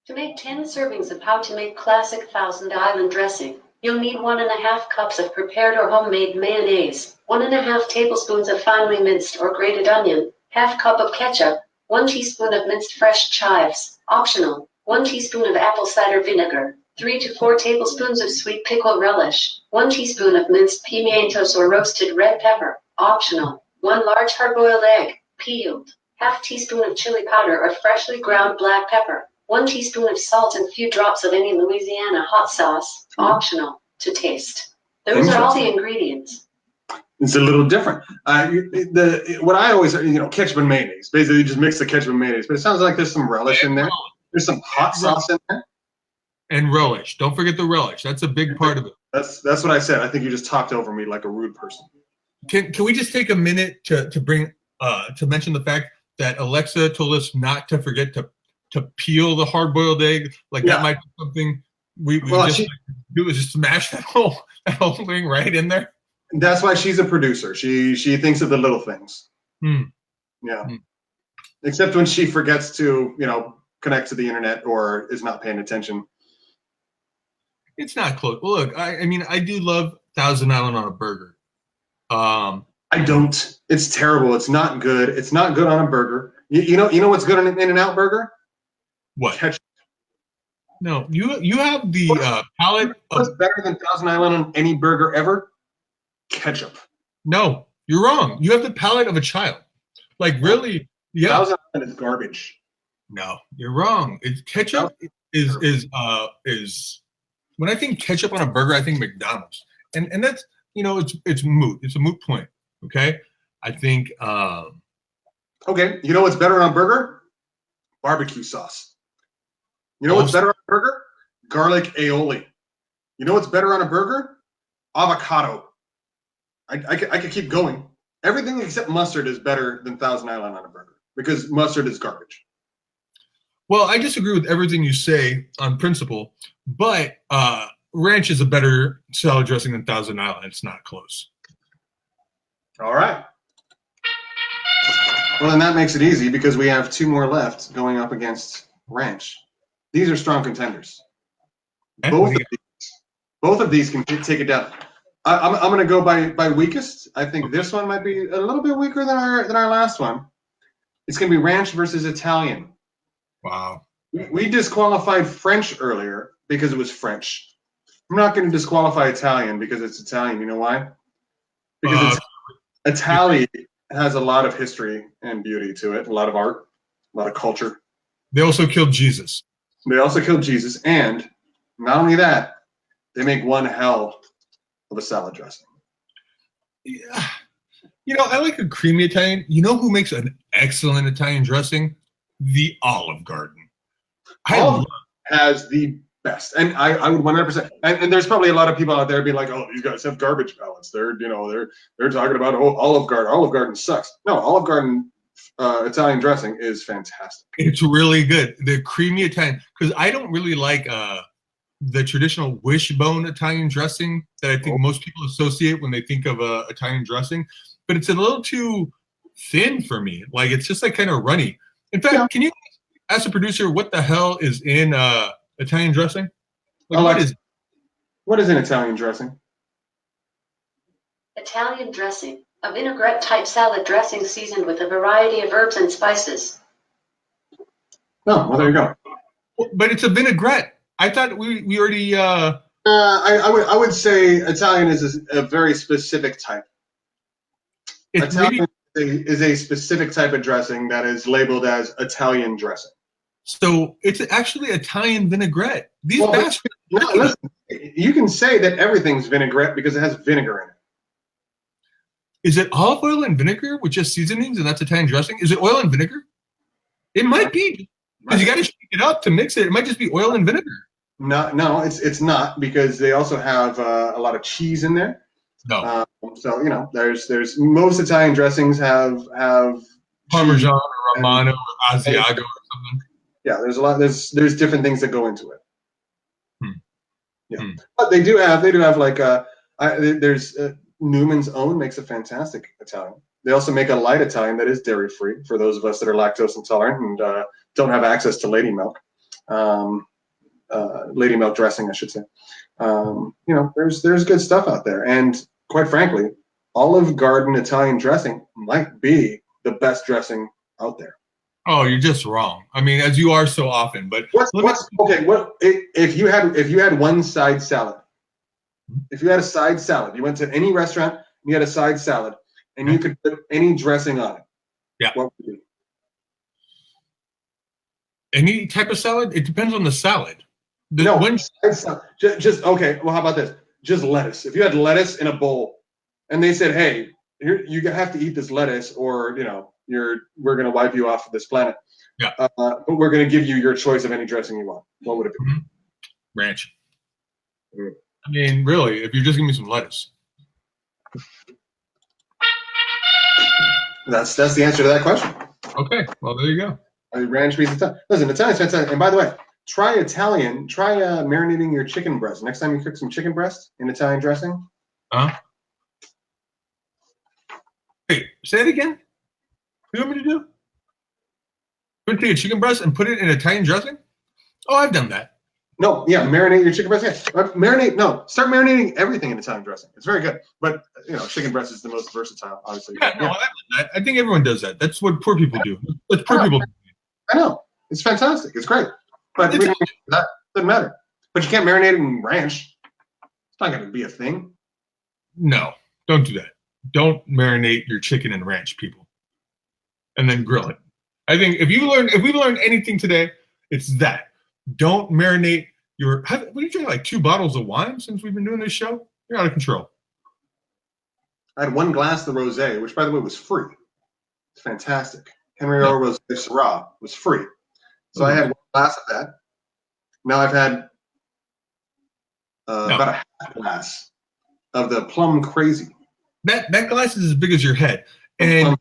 To make 10 servings of how to make classic Thousand Island dressing, you'll need 1½ cups of prepared or homemade mayonnaise, 1½ tablespoons of finely minced or grated onion, ½ cup of ketchup, 1 teaspoon of minced fresh chives, optional, 1 teaspoon of apple cider vinegar, 3 to 4 tablespoons of sweet pickle relish, 1 teaspoon of minced pimientos or roasted red pepper, optional, 1 large hard-boiled egg, peeled, ½ teaspoon of chili powder or freshly ground black pepper, 1 teaspoon of salt and few drops of any Louisiana hot sauce, optional, to taste. Those are all the ingredients. It's a little different. What I always, ketchup and mayonnaise. Basically, you just mix the ketchup and mayonnaise. But it sounds like there's some relish in there. There's some hot sauce in there. And relish. Don't forget the relish. That's a big part of it. That's what I said. I think you just talked over me like a rude person. Can we just take a minute to mention the fact that Alexa told us not to forget to to peel the hard-boiled egg. Like that might be something we just do is just smash that whole thing right in there. That's why she's a producer. She thinks of the little things. Yeah. Except when she forgets to, connect to the internet or is not paying attention. It's not close. Well, look, I mean, I do love Thousand Island on a burger. I don't. It's terrible. It's not good. It's not good on a burger. You know what's good on an In-N-Out burger? What? Ketchup. No, you have the palate. What's better than Thousand Island on any burger ever? Ketchup. No, you're wrong. You have the palate of a child. Like really, yeah. Thousand Island is garbage. No, you're wrong. It's ketchup is when I think ketchup on a burger, I think McDonald's, and that's it's moot. It's a moot point. Okay, I think. Okay, you know what's better on a burger? Barbecue sauce. You know what's better on a burger? Garlic aioli. You know what's better on a burger? Avocado. I could keep going. Everything except mustard is better than Thousand Island on a burger because mustard is garbage. Well, I disagree with everything you say on principle, but ranch is a better salad dressing than Thousand Island. It's not close. All right. Well, then that makes it easy because we have 2 more left going up against ranch. These are strong contenders. Both of these can take it down. I'm going to go by weakest. I think this one might be a little bit weaker than our last one. It's going to be ranch versus Italian. Wow. We disqualified French earlier because it was French. I'm not going to disqualify Italian because it's Italian. You know why? Because Italy has a lot of history and beauty to it, a lot of art, a lot of culture. They also killed Jesus. And not only that, they make one hell of a salad dressing. Yeah. I like a creamy Italian. You know who makes an excellent Italian dressing? The Olive Garden. Olive has the best, and I would 100%. And there's probably a lot of people out there being like, "Oh, these guys have garbage palettes. They're talking about Olive Garden. Olive Garden sucks." No, Olive Garden Italian dressing is fantastic. It's really good. The creamy Italian, because I don't really like the traditional wishbone Italian dressing that I think most people associate when they think of Italian dressing, but it's a little too thin for me. Like it's just like kind of runny. In fact, can you ask the producer what the hell is in Italian dressing? Like, what is an Italian dressing? Italian dressing, a vinaigrette-type salad dressing seasoned with a variety of herbs and spices. Oh, well, there you go. But it's a vinaigrette. I thought we already. I would say Italian is a very specific type. Italian is a specific type of dressing that is labeled as Italian dressing. So it's actually Italian vinaigrette. Listen, you can say that everything's vinaigrette because it has vinegar in it. Is it olive oil and vinegar with just seasonings and that's Italian dressing? Is it oil and vinegar? It might be. Because you got to shake it up to mix it. It might just be oil and vinegar. No, it's not because they also have a lot of cheese in there. No. So there's most Italian dressings have Parmesan or Romano or Asiago or something. Yeah, there's different things that go into it. Yeah, but they do have like there's Newman's Own makes a fantastic Italian. They also make a light Italian that is dairy free for those of us that are lactose intolerant and don't have access to lady milk. Lady milk dressing, I should say. There's good stuff out there, and quite frankly, Olive Garden Italian dressing might be the best dressing out there. Oh, you're just wrong. I mean, as you are so often. But if you had one side salad, if you had a side salad, you went to any restaurant, and you had a side salad, and you could put any dressing on it. Yeah. What would it be? Any type of salad? It depends on the salad. Just okay. Well, how about this? Just lettuce. If you had lettuce in a bowl, and they said, "Hey, you have to eat this lettuce, or we're going to wipe you off of this planet." Yeah. But we're going to give you your choice of any dressing you want. What would it be? Ranch. I mean, really, if you're just giving me some lettuce. That's the answer to that question. Okay. Well, there you go. Ranch means Italian. Listen, Italian's fantastic. And by the way, try Italian. Try marinating your chicken breast. Next time you cook some chicken breast in Italian dressing. Huh? Wait, say it again. What do you want me to do? You want to take a chicken breast and put it in Italian dressing? Oh, I've done that. No, yeah, marinate your chicken breast. Yeah, start marinating everything in Italian dressing. It's very good. But chicken breast is the most versatile, obviously. Yeah, no, I think everyone does that. That's what poor people do. That's poor people do. I know. It's fantastic. It's great. But that doesn't matter. But you can't marinate it in ranch. It's not going to be a thing. No, don't do that. Don't marinate your chicken in ranch, people, and then grill it. I think if we've learned anything today, it's that. Don't marinate your. What do you drink? Like 2 bottles of wine since we've been doing this show? You're out of control. I had 1 glass of the rosé, which by the way was free. It's fantastic. Henry O. Rosé Syrah was free, so I had 1 glass of that. Now I've had about a half glass of the Plum Crazy. That glass is as big as your head. And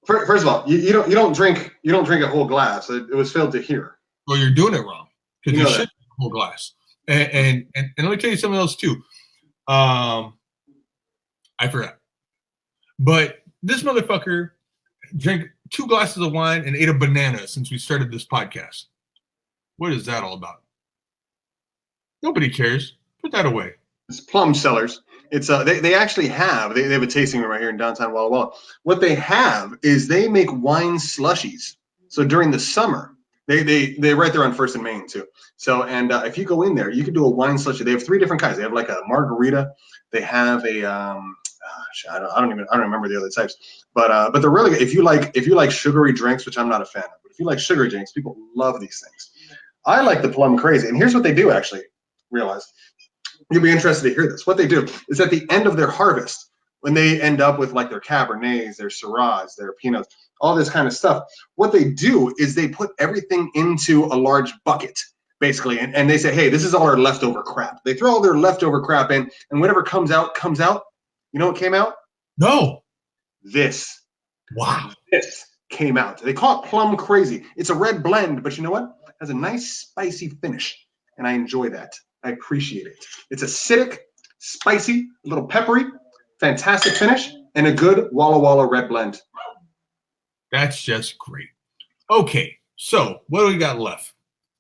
first of all, you don't drink a whole glass. It was filled to here. Well, you're doing it wrong because you should drink a whole glass. And let me tell you something else too. I forgot, but this motherfucker drank 2 glasses of wine and ate a banana since we started this podcast. What is that all about? Nobody cares. Put that away. It's Plum Cellars. It's they actually have they have a tasting room right here in downtown Walla Walla. What they have is they make wine slushies. So during the summer, they right there on First and Main too. So and if you go in there, you can do a wine slushy. They have 3 different kinds. They have like a margarita. They have a I don't remember the other types. But they're really good. If you like sugary drinks, which I'm not a fan of, but if you like sugary drinks, people love these things. I like the Plum Crazy, and here's what they do actually. Realize. You'll be interested to hear this. What they do is at the end of their harvest, when they end up with like their Cabernets, their Syrahs, their Pinots, all this kind of stuff, what they do is they put everything into a large bucket, basically, and they say, hey, this is all our leftover crap. They throw all their leftover crap in, and whatever comes out, comes out. You know what came out? No. This. Wow. This came out. They call it Plum Crazy. It's a red blend, but you know what? It has a nice spicy finish, and I enjoy that. I appreciate it. It's acidic, spicy, a little peppery, fantastic finish, and a good Walla Walla red blend. That's just great. Okay, so what do we got left?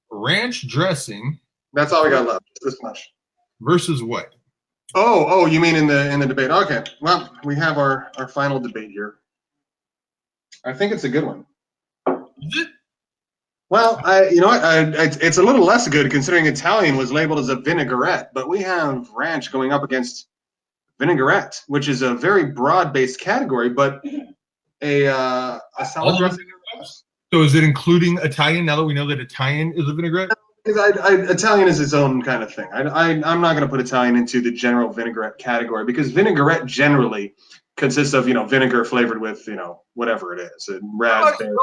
Ranch dressing. That's all we got left. This much. Versus what? Oh, you mean in the debate? Okay. Well, we have our final debate here. I think it's a good one. Is it? Well, it's a little less good considering Italian was labeled as a vinaigrette, but we have ranch going up against vinaigrette, which is a very broad-based category, but a salad dressing. So is it including Italian now that we know that Italian is a vinaigrette? Because Italian is its own kind of thing. I'm not going to put Italian into the general vinaigrette category because vinaigrette generally consists of vinegar flavored with whatever it is, raspberry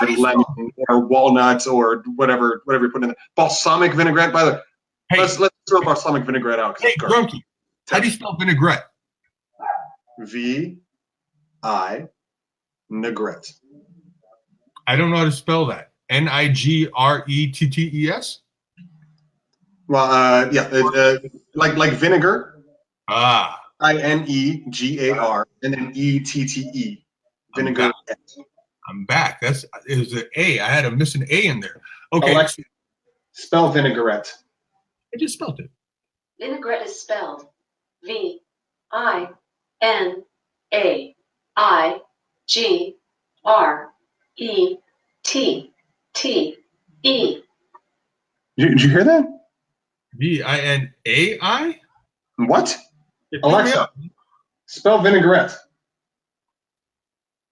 or lemon or walnuts or whatever you put in there. Balsamic vinaigrette. By the way, let's throw balsamic vinaigrette out. Hey, Grunky, how do you spell vinaigrette? V-I Negrette. I don't know how to spell that. Nigrettees. Well, like vinegar. Ah. INEGAR and then ETTE. Vinegar. I'm back. It was an A. I had a missing A in there. Okay. Alexa, spell vinaigrette. I just spelled it. Vinaigrette is spelled VINAIGRETTE. Did you hear that? VINAI? What? Alexa, spell vinaigrette.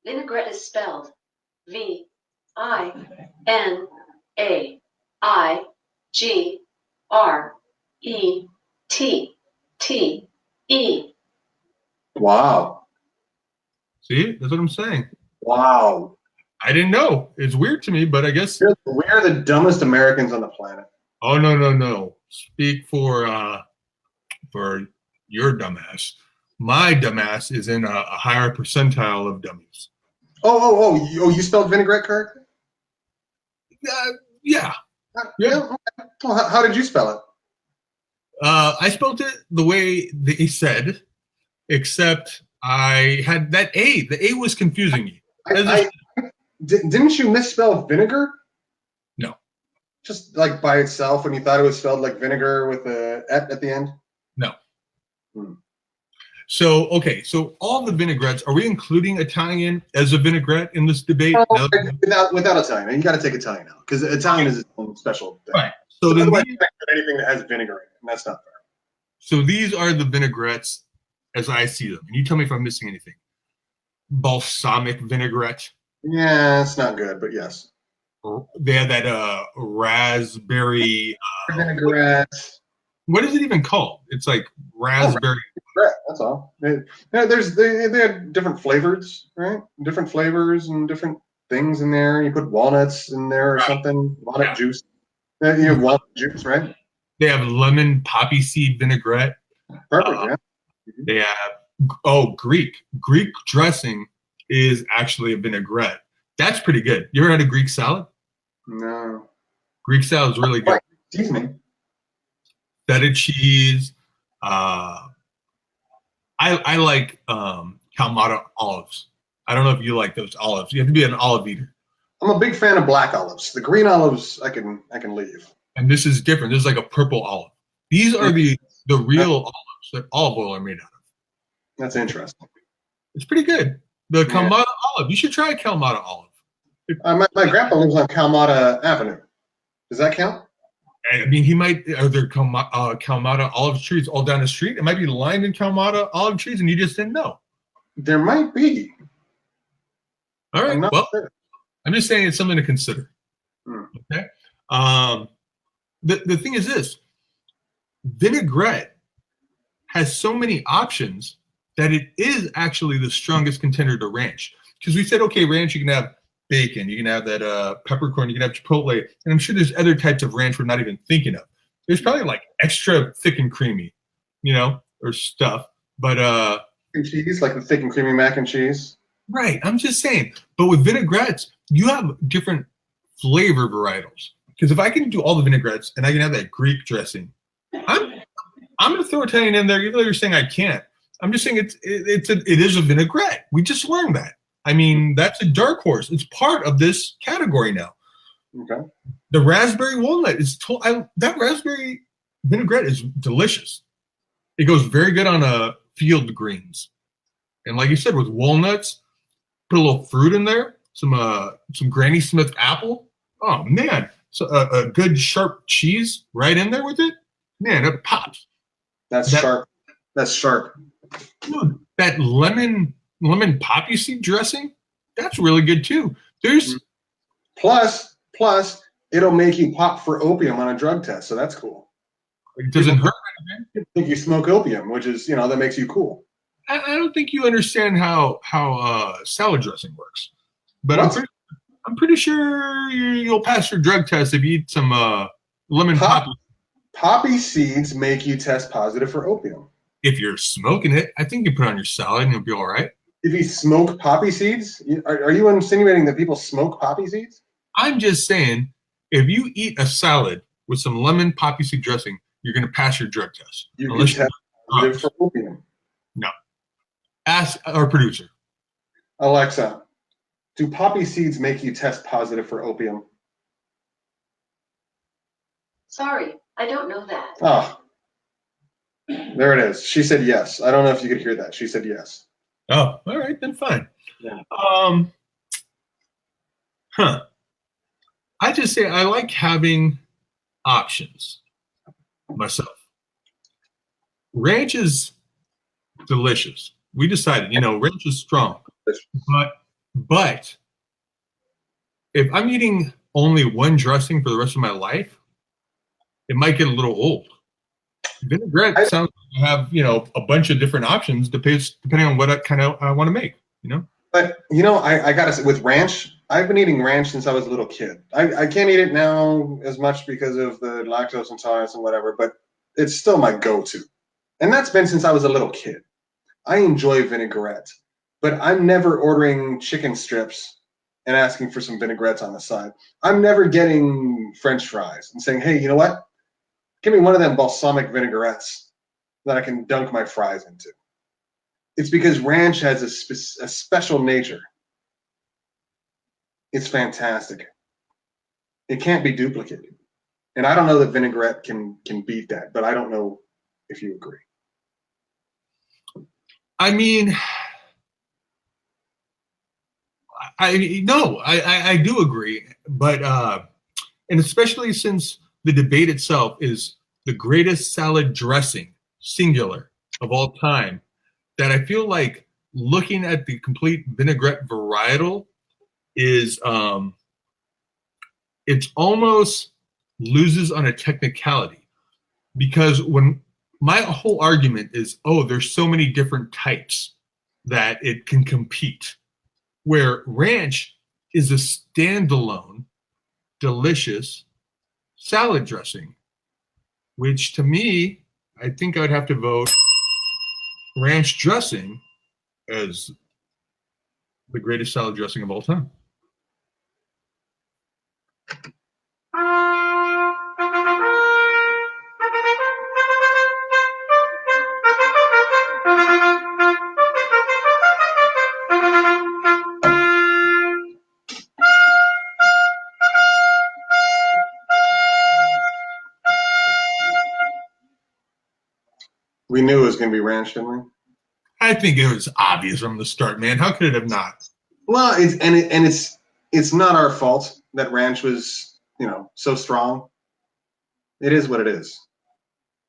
Vinaigrette is spelled VINAIGRETTE. Wow. See, that's what I'm saying. Wow. I didn't know. It's weird to me, but I guess we are the dumbest Americans on the planet. Oh no. Speak for your dumbass. My dumbass is in a higher percentile of dummies. Oh! You spelled vinaigrette correctly? Yeah. Yeah. Well, how did you spell it? I spelled it the way they said, except I had that A. The A was confusing me. Didn't you misspell vinegar? No. Just like by itself when you thought it was spelled like vinegar with a "et" at the end? No. So, okay, so all the vinaigrettes, are we including Italian as a vinaigrette in this debate? No, without Italian. You got to take Italian out because Italian is its own special thing. Right. So then otherwise, anything that has vinegar in it, and that's not fair. So these are the vinaigrettes as I see them. And you tell me if I'm missing anything. Balsamic vinaigrette. Yeah, it's not good, but yes. They have that raspberry vinaigrette. What is it even called? It's like raspberry. That's all. They have different flavors, right? Different flavors and different things in there. You put walnuts in there or something. Walnut juice. You have walnut juice, right? They have lemon poppy seed vinaigrette. Perfect. Yeah. They have Greek. Greek dressing is actually a vinaigrette. That's pretty good. You ever had a Greek salad? No. Greek salad is really good. Seasoning. Feta cheese. I like Kalamata olives. I don't know if you like those olives. You have to be an olive eater. I'm a big fan of black olives. The green olives I can leave. And this is different. This is like a purple olive. These are the real olives that olive oil are made out of. That's interesting. It's pretty good. The Kalamata olive. You should try a Kalamata olive. My grandpa lives on Kalamata Avenue. Does that count? I mean, he might. Are there Kalamata olive trees all down the street? It might be lined in Kalamata olive trees, and you just didn't know. There might be. All right. Well, sure. I'm just saying it's something to consider. Okay. The thing is this: vinaigrette has so many options that it is actually the strongest contender to ranch. Because we said, okay, ranch, you can have bacon, you can have that peppercorn, you can have chipotle, and I'm sure there's other types of ranch we're not even thinking of. There's probably like extra thick and creamy, or stuff. But and cheese, like the thick and creamy mac and cheese. Right. I'm just saying. But with vinaigrettes, you have different flavor varietals. Because if I can do all the vinaigrettes and I can have that Greek dressing, I'm going to throw Italian in there, even though you're saying I can't. I'm just saying it is a vinaigrette. We just learned that. I mean, that's a dark horse. It's part of this category now. Okay. The raspberry walnut is that raspberry vinaigrette is delicious. It goes very good on field greens, and like you said, with walnuts, put a little fruit in there, some Granny Smith apple. Oh man, so a good sharp cheese right in there with it. Man, it pops. That's sharp. That's sharp. Dude, that lemon poppy seed dressing, that's really good too. There's plus it'll make you pop for opium on a drug test, so that's cool. It doesn't hurt. I think you smoke opium, which is that makes you cool. I don't think you understand how salad dressing works, but I'm pretty sure you'll pass your drug test if you eat some lemon poppy. Poppy seeds make you test positive for opium. If you're smoking it, I think you put it on your salad and you'll be all right. If you smoke poppy seeds, are you insinuating that people smoke poppy seeds? I'm just saying, if you eat a salad with some lemon poppy seed dressing, you're going to pass your drug test. You can test positive for opium. No. Ask our producer. Alexa, do poppy seeds make you test positive for opium? Sorry, I don't know that. Oh. There it is. She said yes. I don't know if you could hear that. She said yes. Oh, all right, then fine. Yeah. I just say I like having options myself. Ranch is delicious. We decided, ranch is strong. But if I'm eating only one dressing for the rest of my life, it might get a little old. Vinaigrette sounds like you have, a bunch of different options depending on what I want to make, But, I got to say, with ranch, I've been eating ranch since I was a little kid. I can't eat it now as much because of the lactose intolerance and whatever, but it's still my go-to. And that's been since I was a little kid. I enjoy vinaigrette, but I'm never ordering chicken strips and asking for some vinaigrettes on the side. I'm never getting French fries and saying, hey, you know what? Give me one of them balsamic vinaigrettes that I can dunk my fries into. It's because ranch has a special nature. It's fantastic. It can't be duplicated. And I don't know that vinaigrette can beat that, but I don't know if you agree. I mean, I do agree, but and especially since the debate itself is the greatest salad dressing, singular, of all time, that I feel like looking at the complete vinaigrette varietal is it's almost loses on a technicality, because when my whole argument is, oh, there's so many different types that it can compete, where ranch is a standalone delicious salad dressing, which to me, I think I'd have to vote ranch dressing as the greatest salad dressing of all time. We knew it was going to be ranch, didn't we? I think it was obvious from the start, man. How could it have not? Well, it's not our fault that ranch was, so strong. It is what it is.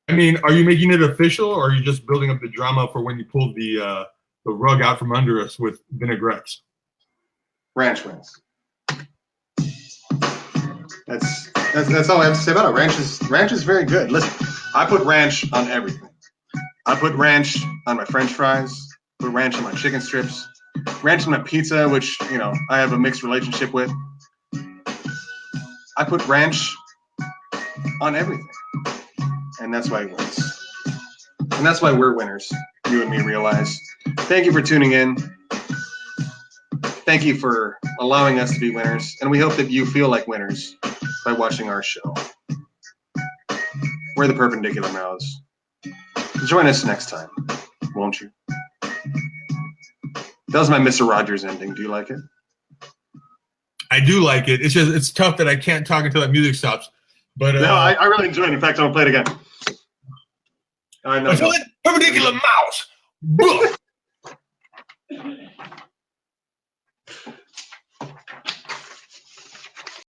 I mean, are you making it official, or are you just building up the drama for when you pulled the rug out from under us with vinaigrettes? Ranch wins. That's all I have to say about it. Ranch is very good. Listen, I put ranch on everything. I put ranch on my French fries. Put ranch on my chicken strips. Ranch on my pizza, which I have a mixed relationship with. I put ranch on everything, and that's why it wins. And that's why we're winners. You and me realize. Thank you for tuning in. Thank you for allowing us to be winners, and we hope that you feel like winners by watching our show. We're the Perpendicular Mouths. Join us next time, won't you? That was my Mr. Rogers ending. Do you like it? I do like it. It's tough that I can't talk until that music stops. But no, I really enjoyed it. In fact, I'm gonna play it again. I feel like Perpendicular Mouse.